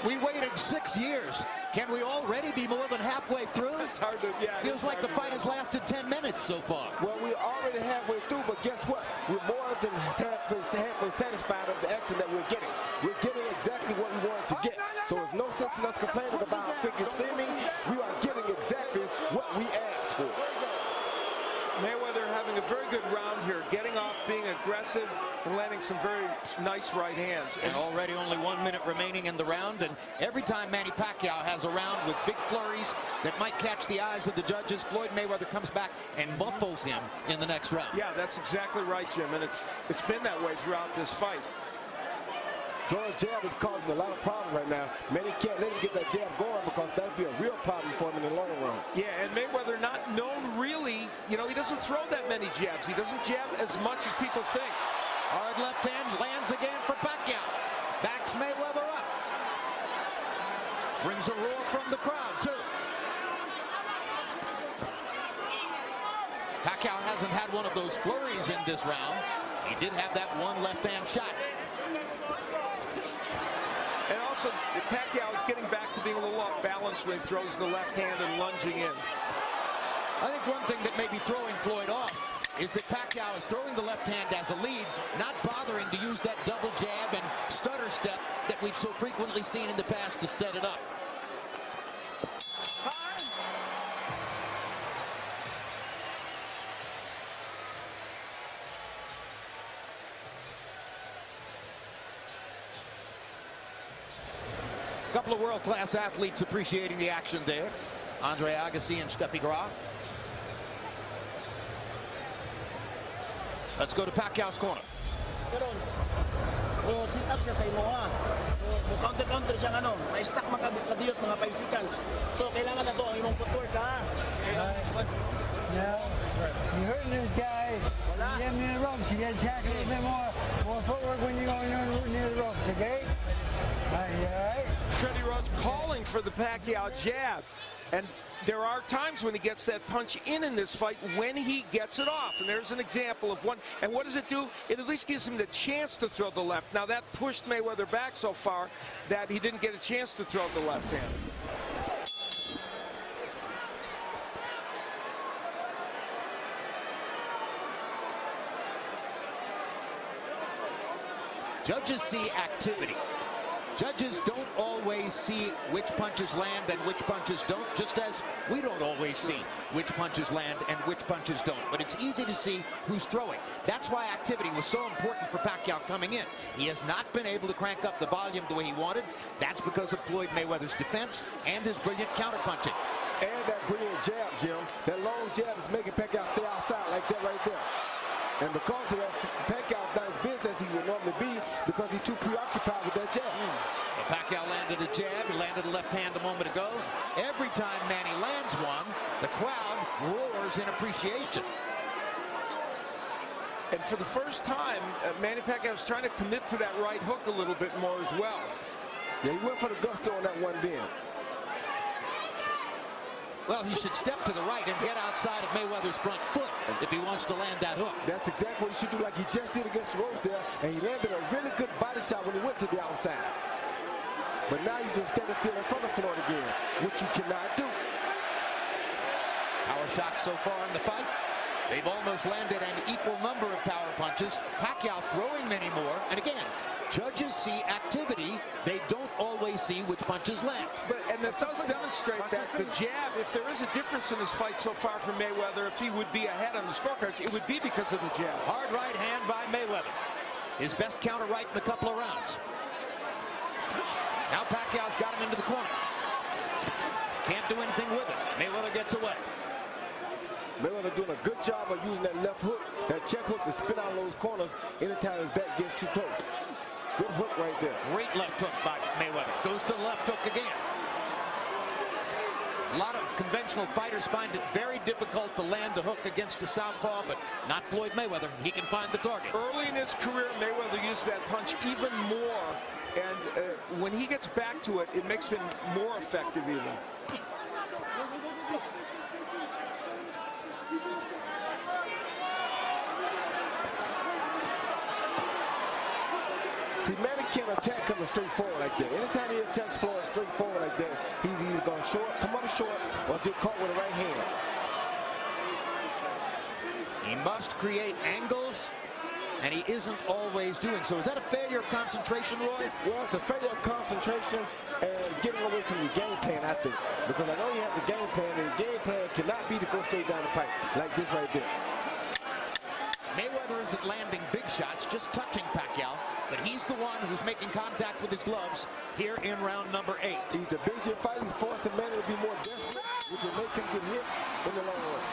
We waited 6 years. Can we already be more than halfway through? It's hard to, yeah. Feels like the fight has lasted 10 minutes so far. Well, we're already halfway through, but guess what? We're more than halfway satisfied of the action that we're getting. We're getting exactly what we wanted to get. So there's no sense in us complaining about how quick it's seeming. We are getting exactly what we asked for. Mayweather having a very good round here, getting off, being aggressive, and landing some very nice right hands. And already only 1 minute remaining in the round, and every time Manny Pacquiao has a round with big flurries that might catch the eyes of the judges, Floyd Mayweather comes back and muffles him in the next round. Yeah, that's exactly right, Jim, and it's been that way throughout this fight. Throwing jab is causing a lot of problems right now. Manny can't let him get that jab going because that'll be a real problem for him in the long run. Yeah, and Mayweather not known really, you know, he doesn't throw that many jabs. He doesn't jab as much as people think. Hard left hand lands again for Pacquiao. Backs Mayweather up. Brings a roar from the crowd, too. Pacquiao hasn't had one of those flurries in this round. He did have that one left hand shot. And also, Pacquiao is getting back to being a little off balance when he throws the left hand and lunging in. I think one thing that may be throwing Floyd off is that Pacquiao is throwing the left hand as a lead, not bothering to use that double jab and stutter step that we've so frequently seen in the past to set it up. A couple of world-class athletes appreciating the action there. Andre Agassi and Steffi Graf. Let's go to Pacquiao's corner. Sit up siya sa imo ha. Counter siya ano, ma-stack makadiyot mga 5 seconds. So kailangan na to ang imong footwork ha. No, you're hurting this guy. You get him near the ropes. You got to tackle a little bit more footwork when you're going near the ropes, okay? All right. Freddie Rhodes calling for the Pacquiao jab. And there are times when he gets that punch in this fight when he gets it off. And there's an example of one. And what does it do? It at least gives him the chance to throw the left. Now, that pushed Mayweather back so far that he didn't get a chance to throw the left hand. Judges see activity. Judges don't always see which punches land and which punches don't, just as we don't always see which punches land and which punches don't. But it's easy to see who's throwing. That's why activity was so important for Pacquiao coming in. He has not been able to crank up the volume the way he wanted. That's because of Floyd Mayweather's defense and his brilliant counterpunching. And that brilliant jab, Jim. That long jab is making Pacquiao stay outside like that right there. And because of that, Pacquiao's not as busy as he would normally be because he's too preoccupied with that jab. Well, Pacquiao landed a jab. He landed a left hand a moment ago. Every time Manny lands one, the crowd roars in appreciation. And for the first time, Manny Pacquiao is trying to commit to that right hook a little bit more as well. Yeah, he went for the gusto on that one then. Well, he should step to the right and get outside of Mayweather's front foot if he wants to land that hook. That's exactly what he should do, like he just did against Rose there, and he landed a really good body shot when he went to the outside. But now he's just standing still in front of Floyd again, which you cannot do. Power shots so far in the fight. They've almost landed an equal number of power punches. Pacquiao throwing many more, and again, judges see activity. They don't always see which punches land. And that does demonstrate that the jab, if there is a difference in this fight so far from Mayweather, if he would be ahead on the scorecards, it would be because of the jab. Hard right hand by Mayweather. His best counter right in a couple of rounds. Now Pacquiao's got him into the corner. Can't do anything with it. Mayweather gets away. Mayweather doing a good job of using that left hook, that check hook to spin out those corners anytime his back gets too close. Good hook right there. Great left hook by Mayweather. Goes to the left hook again. A lot of conventional fighters find it very difficult to land a hook against a southpaw, but not Floyd Mayweather. He can find the target. Early in his career, Mayweather used that punch even more, and when he gets back to it, it makes him more effective even. See, Manny can't attack coming straight forward like that. Anytime he attacks Floyd straight forward like that, he's either going to come up short or get caught with a right hand. He must create angles, and he isn't always doing so. Is that a failure of concentration, Roy? Well, it's a failure of concentration and getting away from your game plan, I think. Because I know he has a game plan, and his game plan cannot be to go straight down the pipe like this right there. Mayweather isn't landing big shots, just touching Pacquiao, but he's the one who's making contact with his gloves here in round number 8. He's the busier fight. He's forcing Manny to be more desperate, which will make him get hit in the long run.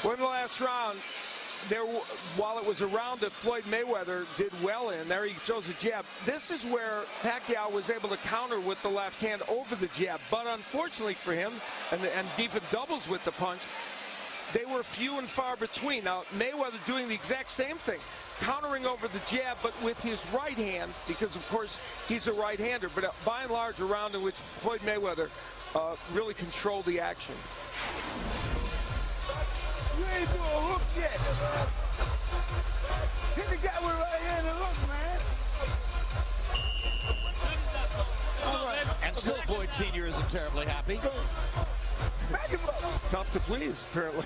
Well, in the last round, while it was a round that Floyd Mayweather did well in, there he throws a jab. This is where Pacquiao was able to counter with the left hand over the jab. But unfortunately for him, and even doubles with the punch, they were few and far between. Now, Mayweather doing the exact same thing, countering over the jab, but with his right hand, because, of course, he's a right-hander. But by and large, a round in which Floyd Mayweather really controlled the action. You ain't doing a hook yet. Hit the guy with right hand and hook, man. And still Floyd Sr. isn't terribly happy. Back him up. Tough to please, apparently.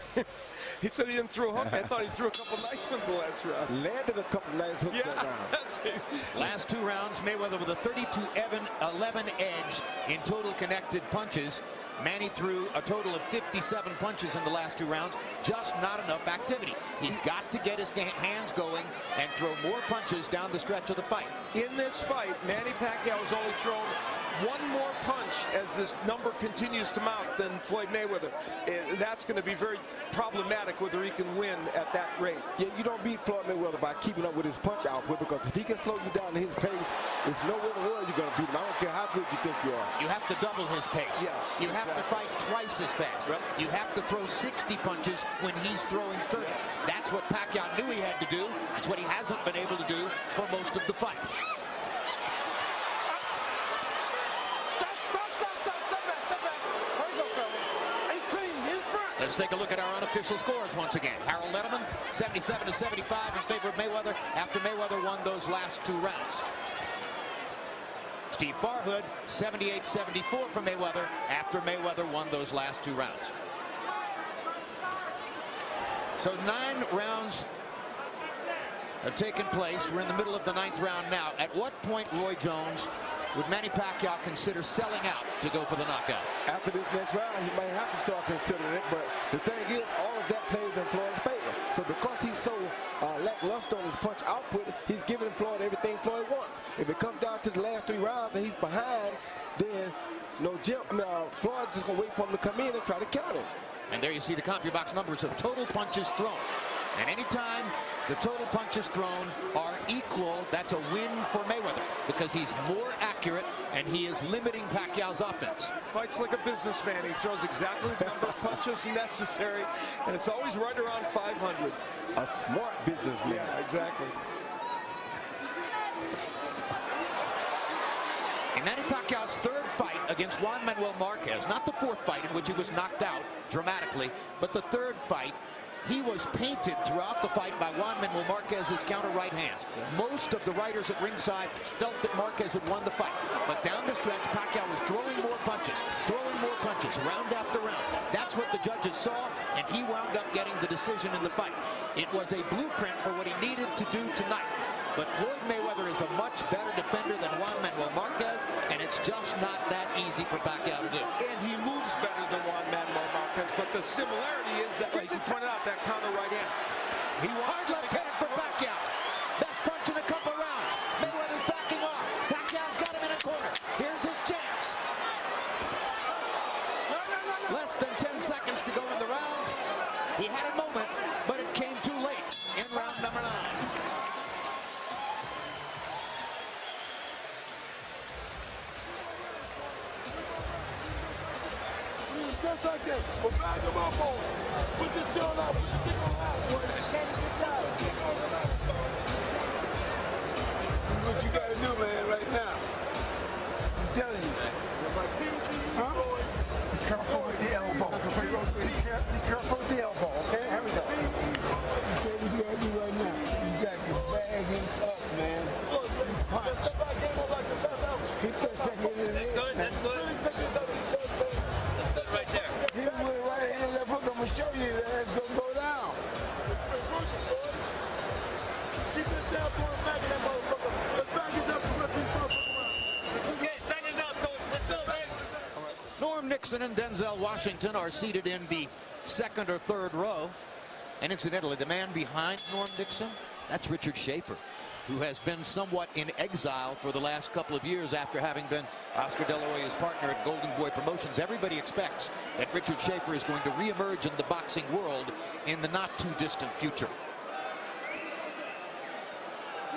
He said he didn't throw a hook. I thought he threw a couple nice ones the last round. Landed a couple nice hooks that round. That's it. Last 2 rounds, Mayweather with a 32-11 edge in total connected punches. Manny threw a total of 57 punches in the last 2 rounds. Just not enough activity. He's got to get his hands going and throw more punches down the stretch of the fight. In this fight, Manny Pacquiao has only thrown one more punch as this number continues to mount than Floyd Mayweather. That's going to be very problematic whether he can win at that rate. Yeah, you don't beat Floyd Mayweather by keeping up with his punch output, because if he can slow you down to his pace, there's no way in the world you're going to beat him. I don't care how good you think you are. You have to double his pace. Yes, you have to fight twice as fast. Right. You have to throw 60 punches when he's throwing 30. That's what Pacquiao knew he had to do. It's what he hasn't been able to do for most of the fight. Let's take a look at our unofficial scores once again. Harold Letterman, 77-75 in favor of Mayweather after Mayweather won those last 2 rounds. Steve Farhood, 78-74 for Mayweather after Mayweather won those last 2 rounds. So 9 rounds have taken place. We're in the middle of the 9th round now. At what point, Roy Jones, would Manny Pacquiao consider selling out to go for the knockout? After this next round, he might have to start considering it, but the thing is, all of that plays in Floyd's favor. So because he's so lackluster on his punch output, he's giving Floyd everything Floyd wants. If it comes down to the last 3 rounds and he's behind, then Floyd's just going to wait for him to come in and try to count him. And there you see the CompuBox numbers of total punches thrown. And anytime the total punches thrown are equal, that's a win for Mayweather, because he's more accurate and he is limiting Pacquiao's offense. Fights like a businessman. He throws exactly the number of punches necessary, and it's always right around 500. A smart businessman. Yeah, exactly. In Manny Pacquiao's 3rd fight against Juan Manuel Marquez, not the 4th fight in which he was knocked out dramatically, but the 3rd fight, he was painted throughout the fight by Juan Manuel Marquez's counter right hands. Most of the writers at ringside felt that Marquez had won the fight. But down the stretch, Pacquiao was throwing more punches, round after round. That's what the judges saw, and he wound up getting the decision in the fight. It was a blueprint for what he needed to do tonight. But Floyd Mayweather is a much better defender than Juan Manuel Marquez, and it's just not that easy for Pacquiao to do. And he moves better than Juan Manuel Marquez, but the similarity is that, like you pointed out, that counter right hand. He wants hard left hand for Pacquiao. Best punch in a couple rounds. Mayweather's backing off. Pacquiao's got him in a corner. Here's his chance. Less than 10 seconds to go in the round. He had a moment, but it came too late in round number 9. Just like that. But back him up, boy. Put this shit on out. Put this shit on out, boy. This is what you gotta do, man, right now. I'm telling you. Huh? Be careful with the elbow. That's what Rose said. Be careful with the elbow, okay? Here we go. Okay, what you gotta do right now. You got to bag him up, man. Punch. He put a second in his head. Good, that's good. That's good right there. He was with a right hand and left hook. I'm going to show you that it's going to go down. Keep this down for him back in that motherfucker. Let's back it up and let's see something. Okay, second up, so let's go, man. Norm Nixon and Denzel Washington are seated in the second or third row. And incidentally, the man behind Norm Nixon, that's Richard Schaefer, who has been somewhat in exile for the last couple of years after having been Oscar De La Hoya's partner at Golden Boy Promotions. Everybody expects that Richard Schaefer is going to reemerge in the boxing world in the not too distant future.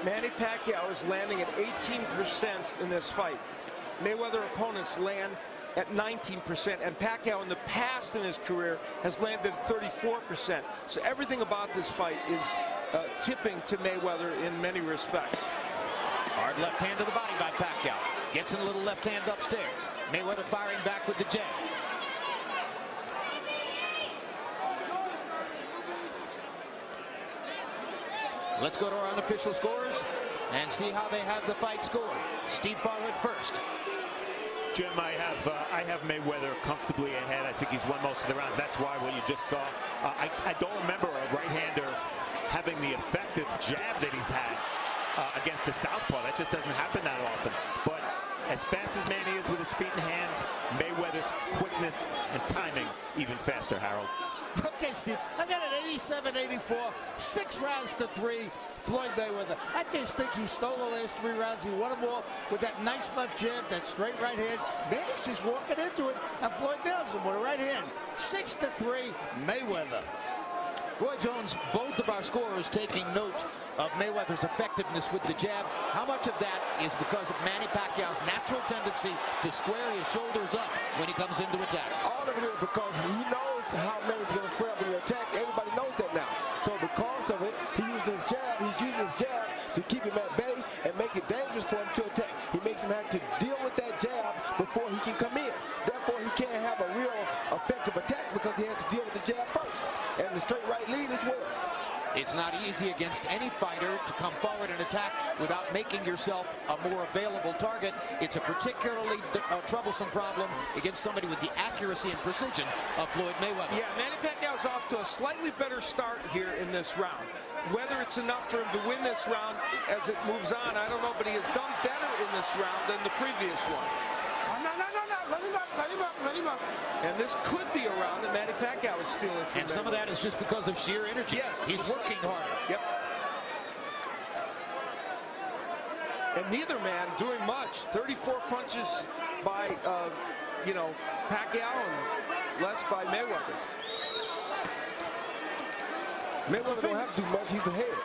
Manny Pacquiao is landing at 18% in this fight. Mayweather opponents land at 19%, and Pacquiao in the past in his career has landed at 34%. So everything about this fight is tipping to Mayweather in many respects. Hard left hand to the body by Pacquiao. Gets in a little left hand upstairs. Mayweather firing back with the jab. Let's go to our unofficial scores and see how they have the fight scored. Steve Farhood first. Jim, I have Mayweather comfortably ahead. I think he's won most of the rounds. That's why what you just saw. I don't remember a right-hander having the effective jab that he's had against a southpaw. That just doesn't happen that often. But as fast as Manny is with his feet and hands, Mayweather's quickness and timing even faster, Harold. Okay, Steve, I got an 87-84, 6 rounds to 3, Floyd Mayweather. I just think he stole the last 3 rounds. He won them all with that nice left jab, that straight right hand. Manny's just walking into it, and Floyd nails him with a right hand. 6-3, Mayweather. Roy Jones, both of our scorers taking note of Mayweather's effectiveness with the jab. How much of that is because of Manny Pacquiao's natural tendency to square his shoulders up when he comes into attack? All of it is because he knows how Manny's going to square up when he attacks. Everybody knows that now. So because of it, he uses his jab. He's using his jab to keep him at bay and make it dangerous for him to attack. He makes him have to deal with that jab before he can come in. Therefore, he can't have a real effective attack because he has to deal with the jab first. And the straight right lead as well. It's not easy against any fighter to come forward and attack without making yourself a more available target. It's a particularly troublesome problem against somebody with the accuracy and precision of Floyd Mayweather. Yeah, Manny Pacquiao's off to a slightly better start here in this round. Whether it's enough for him to win this round as it moves on, I don't know, but he has done better in this round than the previous one. No. Let him up. And this could be a round that Manny Pacquiao is stealing from And some of that is just because of sheer energy. Yes. He's working harder. Yep. And neither man doing much. 34 punches by, Pacquiao and less by Mayweather. Mayweather don't have to do much. He's ahead.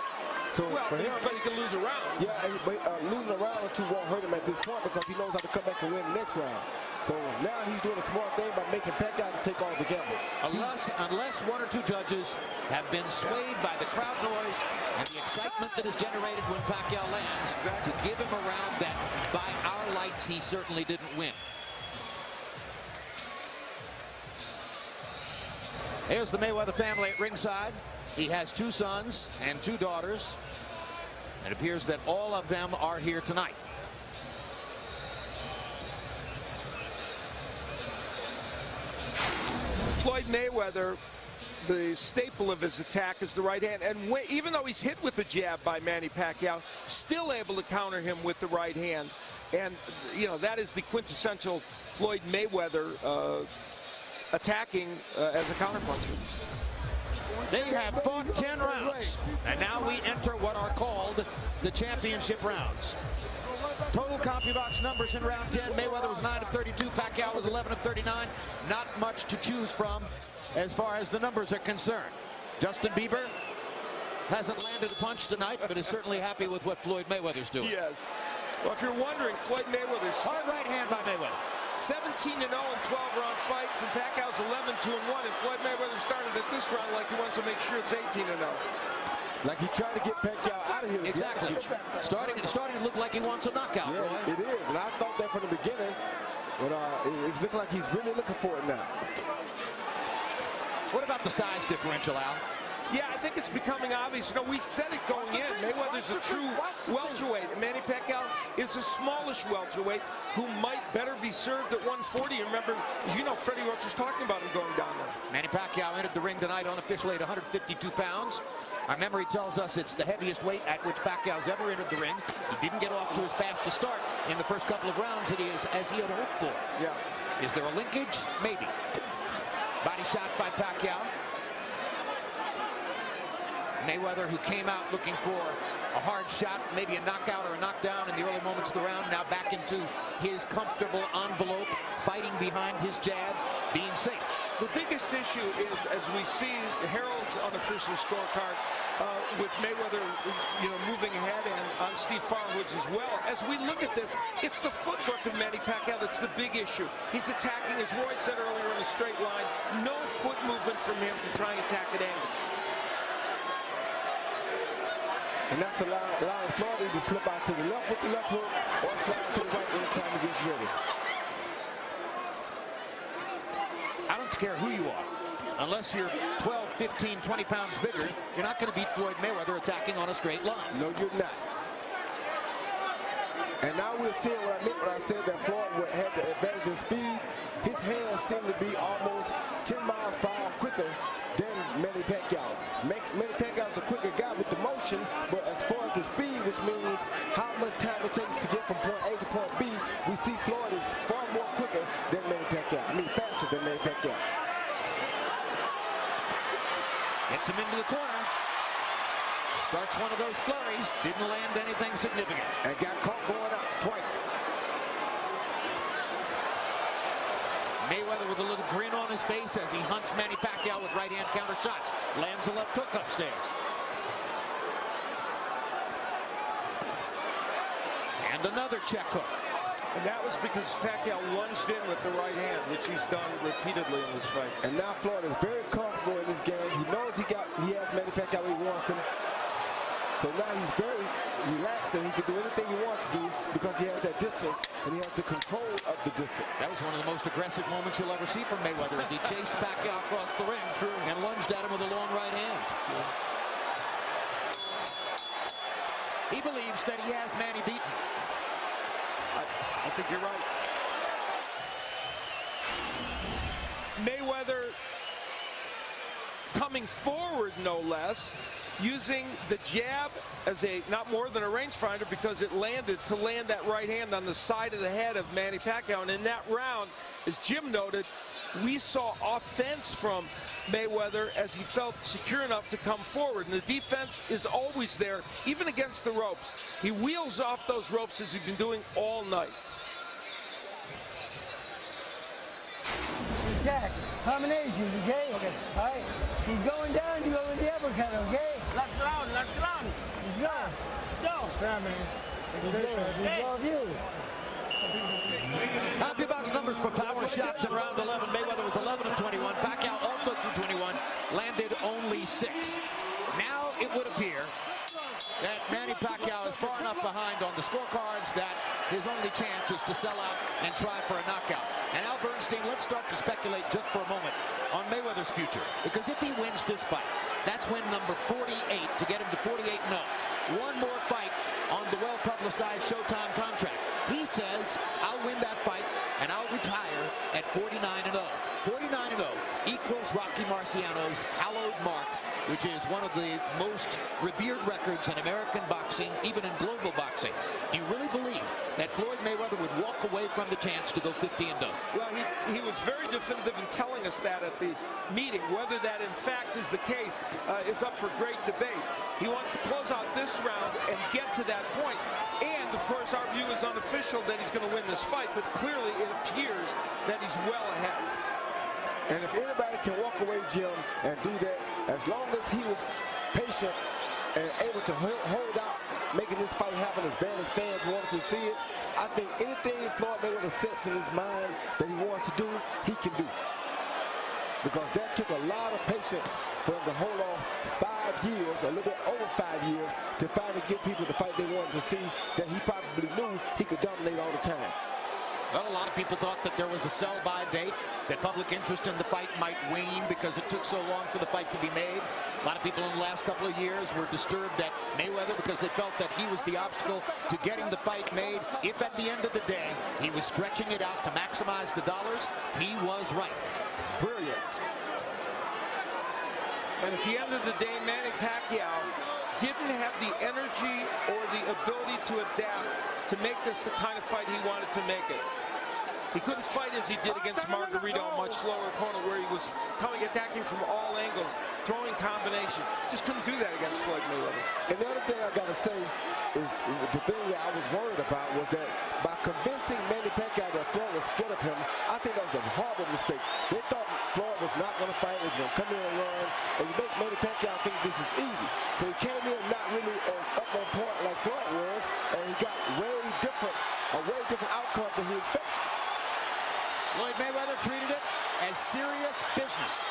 So well, for him, but he can lose a round. Yeah, but losing a round or two won't hurt him at this point because he knows how to come back and win the next round. So now he's doing a smart thing by making Pacquiao to take all the gamble. Unless one or two judges have been swayed by the crowd noise and the excitement that is generated when Pacquiao lands to give him a round that, by our lights, he certainly didn't win. Here's the Mayweather family at ringside. He has 2 sons and 2 daughters. It appears that all of them are here tonight. Floyd Mayweather, the staple of his attack is the right hand. And even though he's hit with the jab by Manny Pacquiao, still able to counter him with the right hand. And, that is the quintessential Floyd Mayweather attacking as a counterpuncher. They have fought 10 rounds, and now we enter what are called the championship rounds. Total CompuBox numbers in round 10. Mayweather was 9 of 32. Pacquiao was 11 of 39. Not much to choose from as far as the numbers are concerned. Justin Bieber hasn't landed a punch tonight, but is certainly happy with what Floyd Mayweather's doing. Yes. Well, if you're wondering, Floyd Mayweather's hard right hand by Mayweather. 17-0 in 12-round fights, and Pacquiao's 11-2-1. And Floyd Mayweather started at this round like he wants to make sure it's 18-0. Like he tried to get Pacquiao out of here. Exactly. Starting to look like he wants a knockout. Yeah, Roy. it is. And I thought that from the beginning. But it's looking like he's really looking for it now. What about the size differential, Al? Yeah, I think it's becoming obvious. You know, we said it going in. Mayweather's a true welterweight. And Manny Pacquiao is a smallish welterweight who might better be served at 140. Remember, as you know, Freddie Roach was talking about him going down there. Manny Pacquiao entered the ring tonight unofficially at 152 pounds. Our memory tells us it's the heaviest weight at which Pacquiao's ever entered the ring. He didn't get off to his fastest start in the first couple of rounds as he had hoped for. Yeah. Is there a linkage? Maybe. Body shot by Pacquiao. Mayweather, who came out looking for a hard shot, maybe a knockout or a knockdown in the early moments of the round, now back into his comfortable envelope, fighting behind his jab, being safe. The biggest issue is, as we see Harold's unofficial scorecard, with Mayweather, you know, moving ahead, and on Steve Farhood's as well. As we look at this, it's the footwork of Manny Pacquiao that's the big issue. He's attacking, as Roy said earlier, in a straight line. No foot movement from him to try and attack at angles. And that's allowing Floyd to slip out to the left with the left hook or slide to the right anytime he gets ready. I don't care who you are. Unless you're 12, 15, 20 pounds bigger, you're not going to beat Floyd Mayweather attacking on a straight line. No, you're not. And now we're seeing what I meant when I said that Floyd had the advantage in speed. His hands seem to be almost 10 miles per hour quicker than Manny Pacquiao's. Manny Pacquiao's a quicker guy with the motion, but as far as the speed, which means how much time it takes to get from point A to point B, we see Floyd is far more quicker than Manny Pacquiao. I mean, faster than Manny Pacquiao. Gets him into the corner. Starts one of those flurries. Didn't land anything significant. And got caught going out twice. Mayweather with a little grin on his face as he hunts Manny Pacquiao with right-hand counter shots. Lands a left hook upstairs. And another check hook. And that was because Pacquiao lunged in with the right hand, which he's done repeatedly in this fight. And now Floyd is very comfortable in this game. He knows he has Manny Pacquiao where he wants him. So now he's very relaxed and he can do anything he wants to do because he has that distance and he has the control of the distance. That was one of the most aggressive moments you'll ever see from Mayweather as he chased Pacquiao across the ring and lunged at him with a long right hand. He believes that he has Manny beaten. I think you're right. Mayweather coming forward, no less, using the jab as not more than a rangefinder because it landed to land that right hand on the side of the head of Manny Pacquiao. And in that round, as Jim noted, we saw offense from Mayweather as he felt secure enough to come forward. And the defense is always there, even against the ropes. He wheels off those ropes as he's been doing all night. Attack. Combinations, okay? Okay. All right. He's going down, you go with the uppercut, okay? Last round, last round. Let's go. Let's go. Let's go with you. CompuBox numbers for power shots in round 11. Mayweather was 11 of 21. Pacquiao also threw 21. Landed only 6. Now it would appear that Manny Pacquiao is far enough behind on the scorecards that his only chance is to sell out and try for a knockout. And Al Bernstein, let's start to speculate just for a moment on Mayweather's future. Because if he wins this fight, that's win number 48 to get him to 48-0. One more fight on the well-publicized Showtime contract. He says, I'll win that fight and I'll retire at 49-0. 49-0 equals Rocky Marciano's hallowed mark, which is one of the most revered records in American boxing, even in global boxing. Do you really believe that Floyd Mayweather would walk away from the chance to go 50-0? Well, he was very definitive in telling us that at the meeting. Whether that in fact is the case is up for great debate. He wants to close out this round and get to that point. And, of course, our view is unofficial that he's going to win this fight, but clearly it appears that he's well ahead. And if anybody can walk away, Jim, and do that, as long as he was patient and able to hold out, making this fight happen as bad as fans wanted to see it, I think anything Floyd Mayweather sets in his mind that he wants to do, he can do. Because that took a lot of patience for him to hold off 5 years, a little bit over 5 years, to finally give people the fight they wanted to see that he probably knew he could dominate all the time. Well, a lot of people thought that there was a sell-by date, that public interest in the fight might wane because it took so long for the fight to be made. A lot of people in the last couple of years were disturbed at Mayweather because they felt that he was the obstacle to getting the fight made. If at the end of the day he was stretching it out to maximize the dollars, he was right. Brilliant. And at the end of the day, Manny Pacquiao didn't have the energy or the ability to adapt to make this the kind of fight he wanted to make it. He couldn't fight as he did against Margarito, a much slower opponent where he was attacking from all angles, throwing combinations. Just couldn't do that against Floyd Mayweather. And the other thing I got to say is the thing that I was worried about was that by convincing Manny Pacquiao that Floyd was scared of him, I think that was a horrible mistake. They thought Floyd was not going to fight, was going to come in and run, and you make Manny Pacquiao think this is easy. So he came in not really as up on point like Floyd was, and he got a way different outcome than he expected. Floyd Mayweather treated it as serious business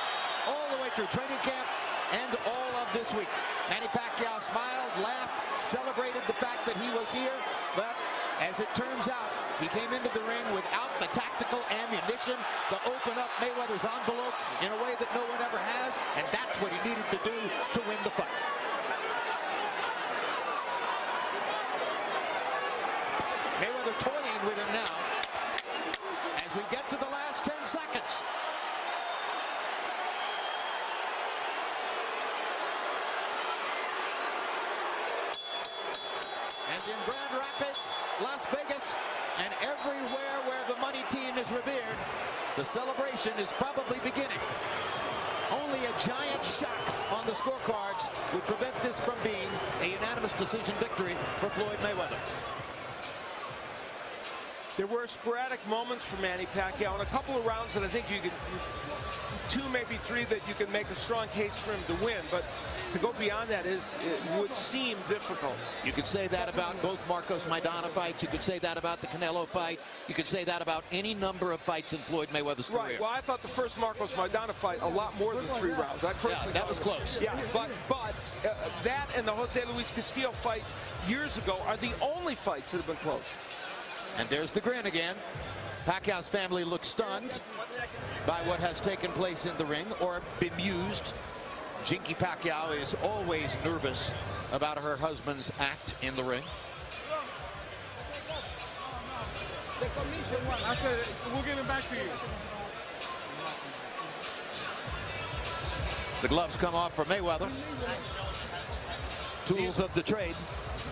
all the way through training camp and all of this week. Manny Pacquiao smiled, laughed, celebrated the fact that he was here, but as it turns out, he came into the ring without the tactical ammunition to open up Mayweather's envelope in a way that no one ever has, and that's what he needed to do to win the fight. Mayweather toying with him now as we get to the last 10 seconds. And in Grand Rapids, Las Vegas, and everywhere where the money team is revered, the celebration is probably beginning. Only a giant shock on the scorecards would prevent this from being a unanimous decision victory for Floyd Mayweather. There were sporadic moments for Manny Pacquiao in a couple of rounds that I think you could, two, maybe three, that you can make a strong case for him to win. But to go beyond that it would seem difficult. You could say that about both Marcos Maidana fights. You could say that about the Canelo fight. You could say that about any number of fights in Floyd Mayweather's career. Right. Well, I thought the first Marcos Maidana fight a lot more than 3 rounds. I personally that was close. Yeah, but that and the Jose Luis Castillo fight years ago are the only fights that have been close. And there's the grin again. Pacquiao's family looks stunned by what has taken place in the ring, or bemused. Jinky Pacquiao is always nervous about her husband's act in the ring. We'll give it back to you. The gloves come off for Mayweather. Tools of the trade.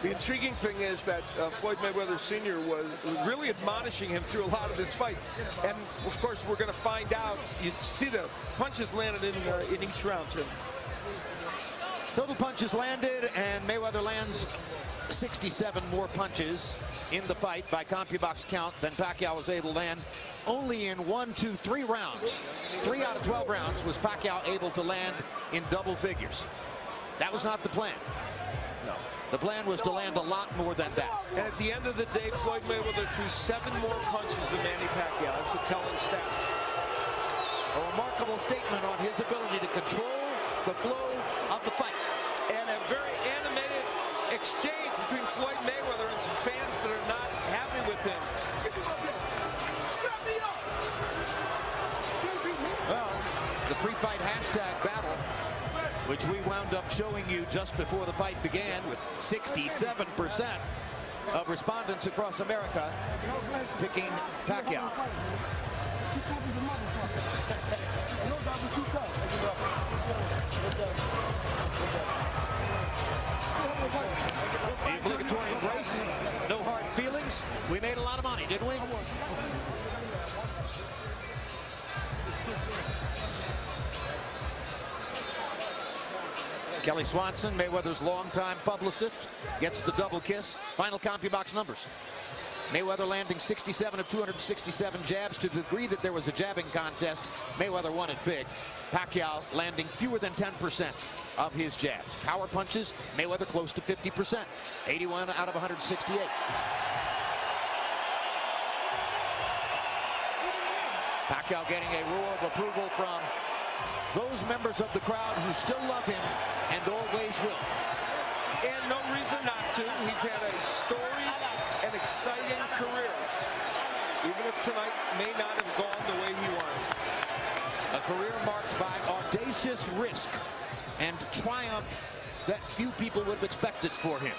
The intriguing thing is that Floyd Mayweather Sr. was really admonishing him through a lot of this fight. And, of course, we're going to find out. You see the punches landed in each round, too. Total punches landed, and Mayweather lands 67 more punches in the fight by CompuBox count than Pacquiao was able to land. Only in 1, 2, 3 rounds, 3 out of 12 rounds, was Pacquiao able to land in double figures. That was not the plan. No. The plan was to land a lot more than that. And at the end of the day, Floyd Mayweather threw 7 more punches than Manny Pacquiao. That's a telling stat. A remarkable statement on his ability to control the flow of the fight. And a very animated exchange between Floyd Mayweather and some fans that are not happy with him. Well, the pre-fight hashtag battle, which we wound up showing you just before the fight began, with 67% of respondents across America picking Pacquiao. The obligatory embrace, no hard feelings. We made a lot of money, didn't we? Kelly Swanson, Mayweather's longtime publicist, gets the double kiss. Final CompuBox numbers. Mayweather landing 67 of 267 jabs. To the degree that there was a jabbing contest, Mayweather won it big. Pacquiao landing fewer than 10% of his jabs. Power punches, Mayweather close to 50%. 81 out of 168. Pacquiao getting a roar of approval from those members of the crowd who still love him and always will. And no reason not to. He's had a storied and exciting career. even if tonight may not have gone the way he wanted. A career marked by audacious risk and triumph that few people would have expected for him.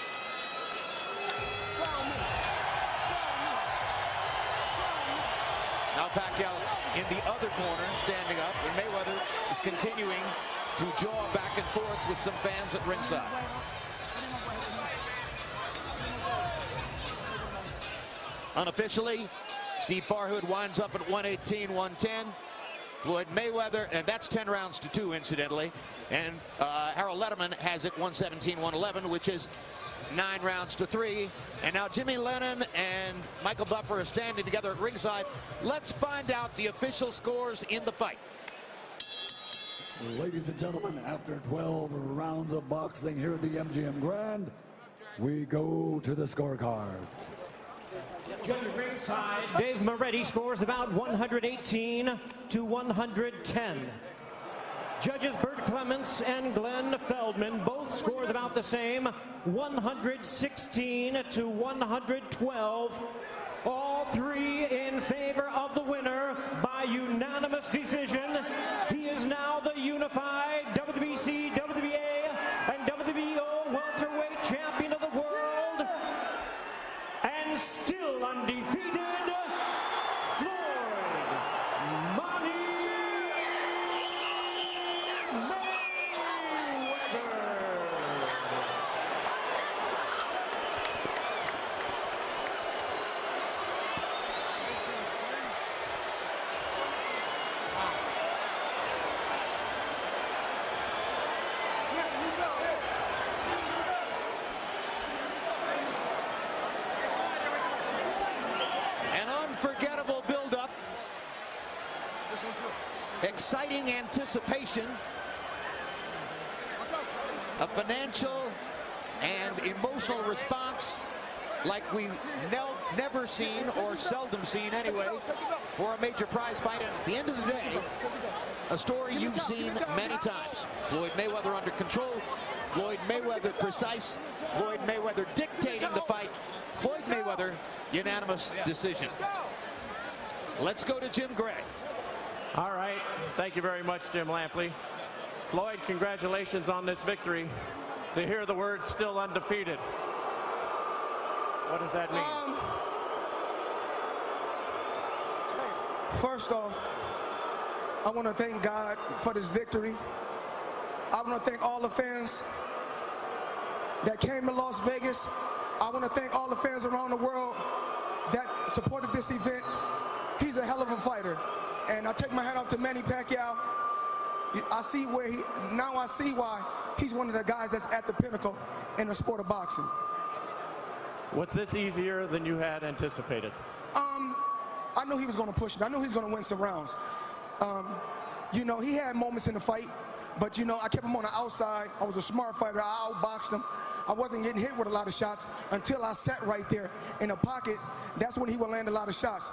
Now Pacquiao's in the other corner, standing up, and Mayweather is continuing to jaw back and forth with some fans at ringside. Unofficially, Steve Farhood winds up at 118-110. Floyd Mayweather, and that's 10 rounds to 2, incidentally. And Harold Letterman has it 117-111, which is 9 rounds to 3. And now Jimmy Lennon and Michael Buffer are standing together at ringside. Let's find out the official scores in the fight. Ladies and gentlemen, after 12 rounds of boxing here at the MGM Grand, we go to the scorecards. Judge ringside, Dave Moretti scores about 118 to 110. Judges Bert Clements and Glenn Feldman both scored about the same, 116 to 112. All three in favor of the winner by unanimous decision. He is now the unified WBC, WBA, and WBO welterweight champion of the world, and still undefeated, Floyd Money Mayweather. Unforgettable build-up, exciting anticipation, a financial and emotional response like we've never seen, or seldom seen anyway, for a major prize fight. And at the end of the day, a story you've seen many times. Floyd Mayweather under control, Floyd Mayweather precise, Floyd Mayweather dictating the fight, Floyd Mayweather unanimous decision. Let's go to Jim Gray. All right. Thank you very much, Jim Lampley. Floyd, congratulations on this victory. To hear the words still undefeated, what does that mean? First off, I want to thank God for this victory. I want to thank all the fans that came to Las Vegas. I want to thank all the fans around the world that supported this event. He's a hell of a fighter, and I take my hat off to Manny Pacquiao. I see where I see why he's one of the guys that's at the pinnacle in the sport of boxing. Was this easier than you had anticipated? I knew he was going to push me. I knew he was going to win some rounds. You know, he had moments in the fight, but, you know, I kept him on the outside. I was a smart fighter. I outboxed him. I wasn't getting hit with a lot of shots until I sat right there in the pocket. That's when he would land a lot of shots.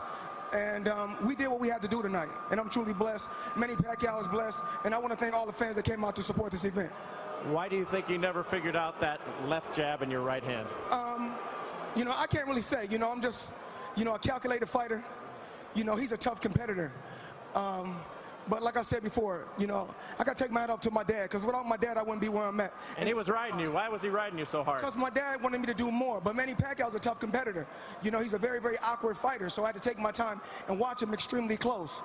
And we did what we had to do tonight, and I'm truly blessed. Manny Pacquiao is blessed, and I want to thank all the fans that came out to support this event. Why do you think you never figured out that left jab in your right hand? You know, I can't really say. You know, I'm just, you know, a calculated fighter. You know, he's a tough competitor. But like I said before, you know, I got to take my hat off to my dad, because without my dad, I wouldn't be where I'm at. And he was riding you. Why was he riding you so hard? Because my dad wanted me to do more. But Manny Pacquiao's a tough competitor. You know, he's a very, very awkward fighter, so I had to take my time and watch him extremely close.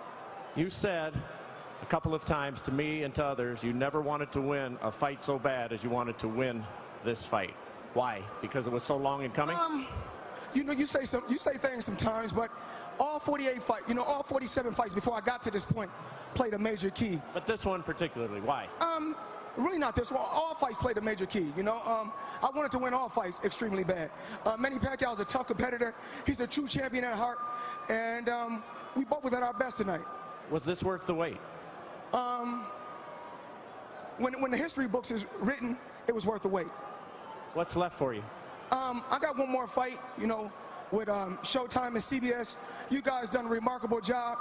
You said a couple of times to me and to others, you never wanted to win a fight so bad as you wanted to win this fight. Why? Because it was so long in coming? You know, you say things sometimes, but all 48 fights, you know, all 47 fights before I got to this point played a major key. But this one particularly, why? Really not this one. All fights played a major key, you know. I wanted to win all fights extremely bad. Manny Pacquiao is a tough competitor. He's a true champion at heart, and we both was at our best tonight. Was this worth the wait? When the history books is written, it was worth the wait. What's left for you? I got one more fight, you know, with Showtime and CBS. You guys done a remarkable job.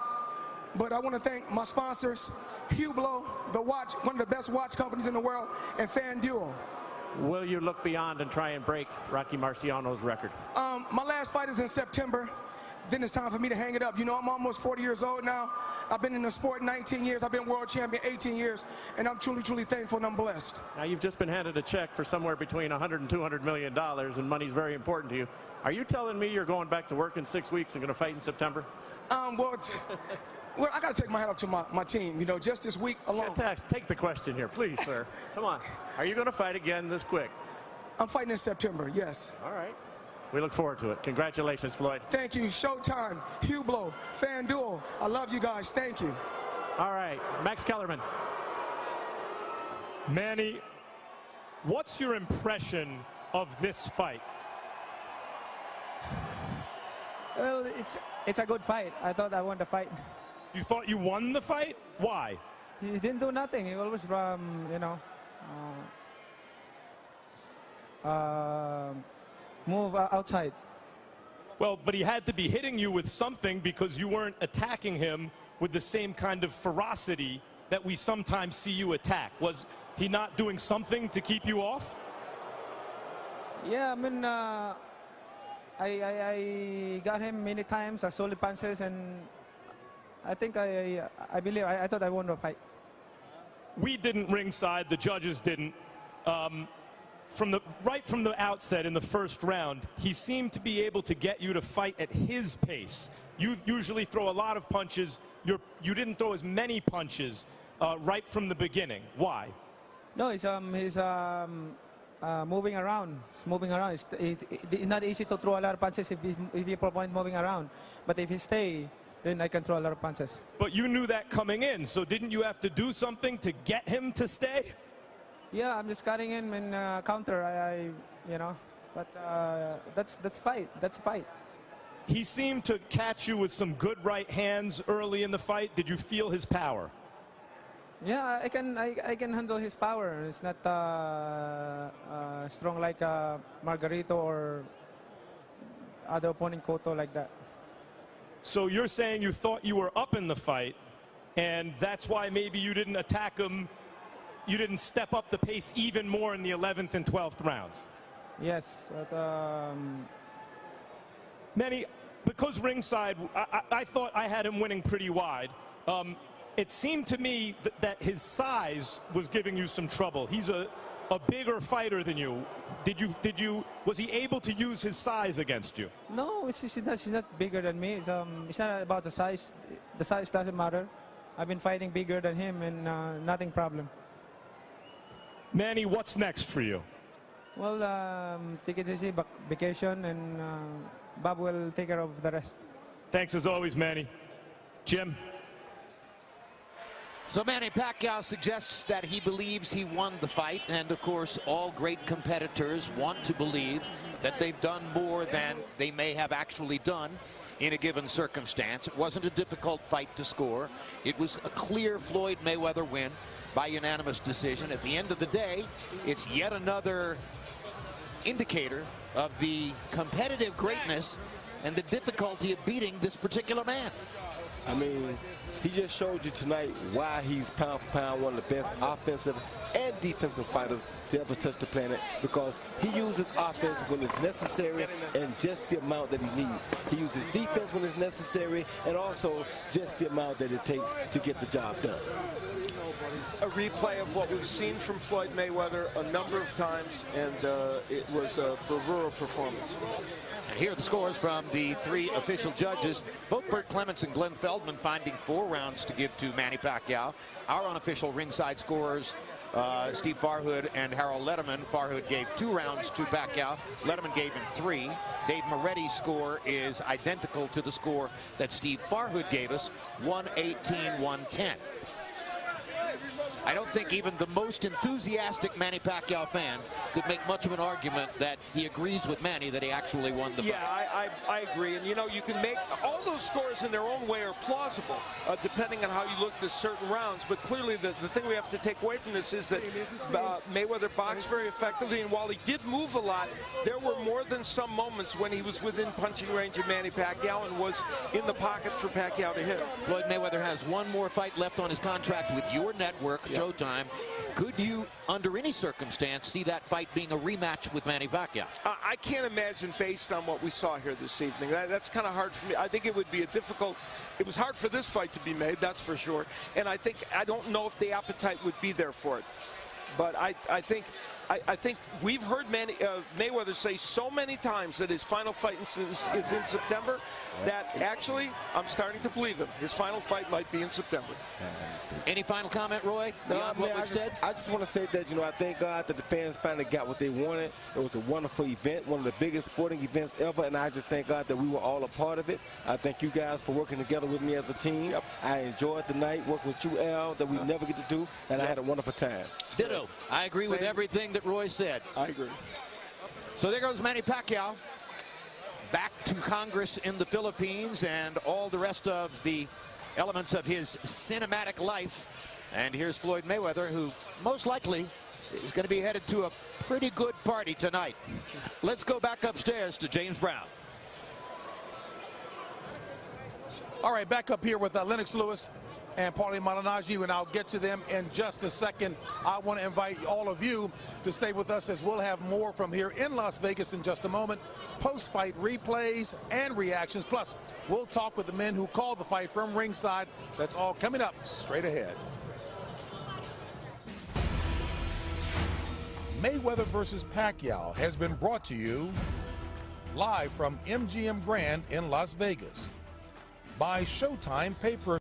But I want to thank my sponsors, Hublot, one of the best watch companies in the world, and FanDuel. Will you look beyond and try and break Rocky Marciano's record? My last fight is in September. then it's time for me to hang it up. You know, I'm almost 40 years old now. I've been in the sport 19 years. I've been world champion 18 years, and I'm truly, truly thankful and I'm blessed. Now, you've just been handed a check for somewhere between $100 and $200 million, and money's very important to you. Are you telling me you're going back to work in 6 weeks and going to fight in September? Well, I got to take my hat off to my team. You know, just this week alone. Take the question here, please, sir. Come on. Are you going to fight again this quick? I'm fighting in September, yes. All right. We look forward to it. Congratulations, Floyd. Thank you. Showtime, Hublot, FanDuel. I love you guys. Thank you. All right. Max Kellerman. Manny, what's your impression of this fight? Well, it's a good fight. I thought I won the fight. You thought you won the fight? Why? He didn't do nothing. He always, you know, move outside. Well, but he had to be hitting you with something because you weren't attacking him with the same kind of ferocity that we sometimes see you attack. Was he not doing something to keep you off? Yeah, I mean, I got him many times, solid punches, and I think I thought I won the fight. We didn't ringside, the judges didn't. Right from the outset in the first round, he seemed to be able to get you to fight at his pace. You usually throw a lot of punches. You didn't throw as many punches right from the beginning. Why? No, he's moving around. He's moving around. It's not easy to throw a lot of punches if your opponent moving around. But if he stay, then I can throw a lot of punches. But you knew that coming in, so didn't you have to do something to get him to stay? Yeah, I'm just cutting him in counter. You know, but that's fight. That's a fight. He seemed to catch you with some good right hands early in the fight. Did you feel his power? Yeah, I can handle his power. It's not strong like Margarito or other opponent Cotto like that. So you're saying you thought you were up in the fight, and that's why maybe you didn't attack him. You didn't step up the pace even more in the 11th and 12th rounds. Yes, but Manny, because ringside, I thought I had him winning pretty wide. It seemed to me that his size was giving you some trouble. He's a bigger fighter than you. Was he able to use his size against you? No, she's not bigger than me. It's not about the size. The size doesn't matter. I've been fighting bigger than him, and nothing problem. Manny, what's next for you? Well, take it easy, vacation, and Bob will take care of the rest. Thanks as always, Manny. Jim? So Manny Pacquiao suggests that he believes he won the fight, and of course all great competitors want to believe that they've done more than they may have actually done in a given circumstance. It wasn't a difficult fight to score. It was a clear Floyd Mayweather win by unanimous decision. At the end of the day, it's yet another indicator of the competitive greatness and the difficulty of beating this particular man. I mean, he just showed you tonight why he's pound for pound one of the best offensive and defensive fighters to ever touch the planet, because he uses offense when it's necessary and just the amount that he needs. He uses defense when it's necessary and also just the amount that it takes to get the job done. A replay of what we've seen from Floyd Mayweather a number of times, and it was a bravura performance. And here are the scores from the three official judges. Both Bert Clements and Glenn Feldman finding 4 rounds to give to Manny Pacquiao. Our unofficial ringside scorers, Steve Farhood and Harold Letterman. Farhood gave 2 rounds to Pacquiao. Letterman gave him 3. Dave Moretti's score is identical to the score that Steve Farhood gave us, 118-110. I don't think even the most enthusiastic Manny Pacquiao fan could make much of an argument that he agrees with Manny that he actually won the fight. Yeah, I agree. And, you know, you can make all those scores in their own way are plausible, depending on how you look at certain rounds. But clearly, the thing we have to take away from this is that Mayweather boxed very effectively. And while he did move a lot, there were more than some moments when he was within punching range of Manny Pacquiao and was in the pockets for Pacquiao to hit. Floyd Mayweather has 1 more fight left on his contract with your network. network, Showtime. Could you, under any circumstance, see that fight being a rematch with Manny Pacquiao? I can't imagine, based on what we saw here this evening. That's kind of hard for me. I think it would be it was hard for this fight to be made, that's for sure. And I don't know if the appetite would be there for it. But I think we've heard Mayweather say so many times that his final fight is in September that actually I'm starting to believe him. His final fight might be in September. Any final comment, Roy? No, I just want to say that, I thank God that the fans finally got what they wanted. It was a wonderful event, one of the biggest sporting events ever, and I just thank God that we were all a part of it. I thank you guys for working together with me as a team. I enjoyed the night working with you, Al, that we never get to do, and I had a wonderful time. Ditto. I agree with everything that Roy said. I agree. So there goes Manny Pacquiao back to Congress in the Philippines and all the rest of the elements of his cinematic life. And here's Floyd Mayweather, who most likely is going to be headed to a pretty good party tonight. Let's go back upstairs to James Brown. All right, back up here with Lennox Lewis and Paulie Malignaggi, and I'll get to them in just a second. I want to invite all of you to stay with us as we'll have more from here in Las Vegas in just a moment. Post-fight replays and reactions. Plus, we'll talk with the men who called the fight from ringside. That's all coming up straight ahead. Mayweather versus Pacquiao has been brought to you live from MGM Grand in Las Vegas by Showtime Pay-Per-View.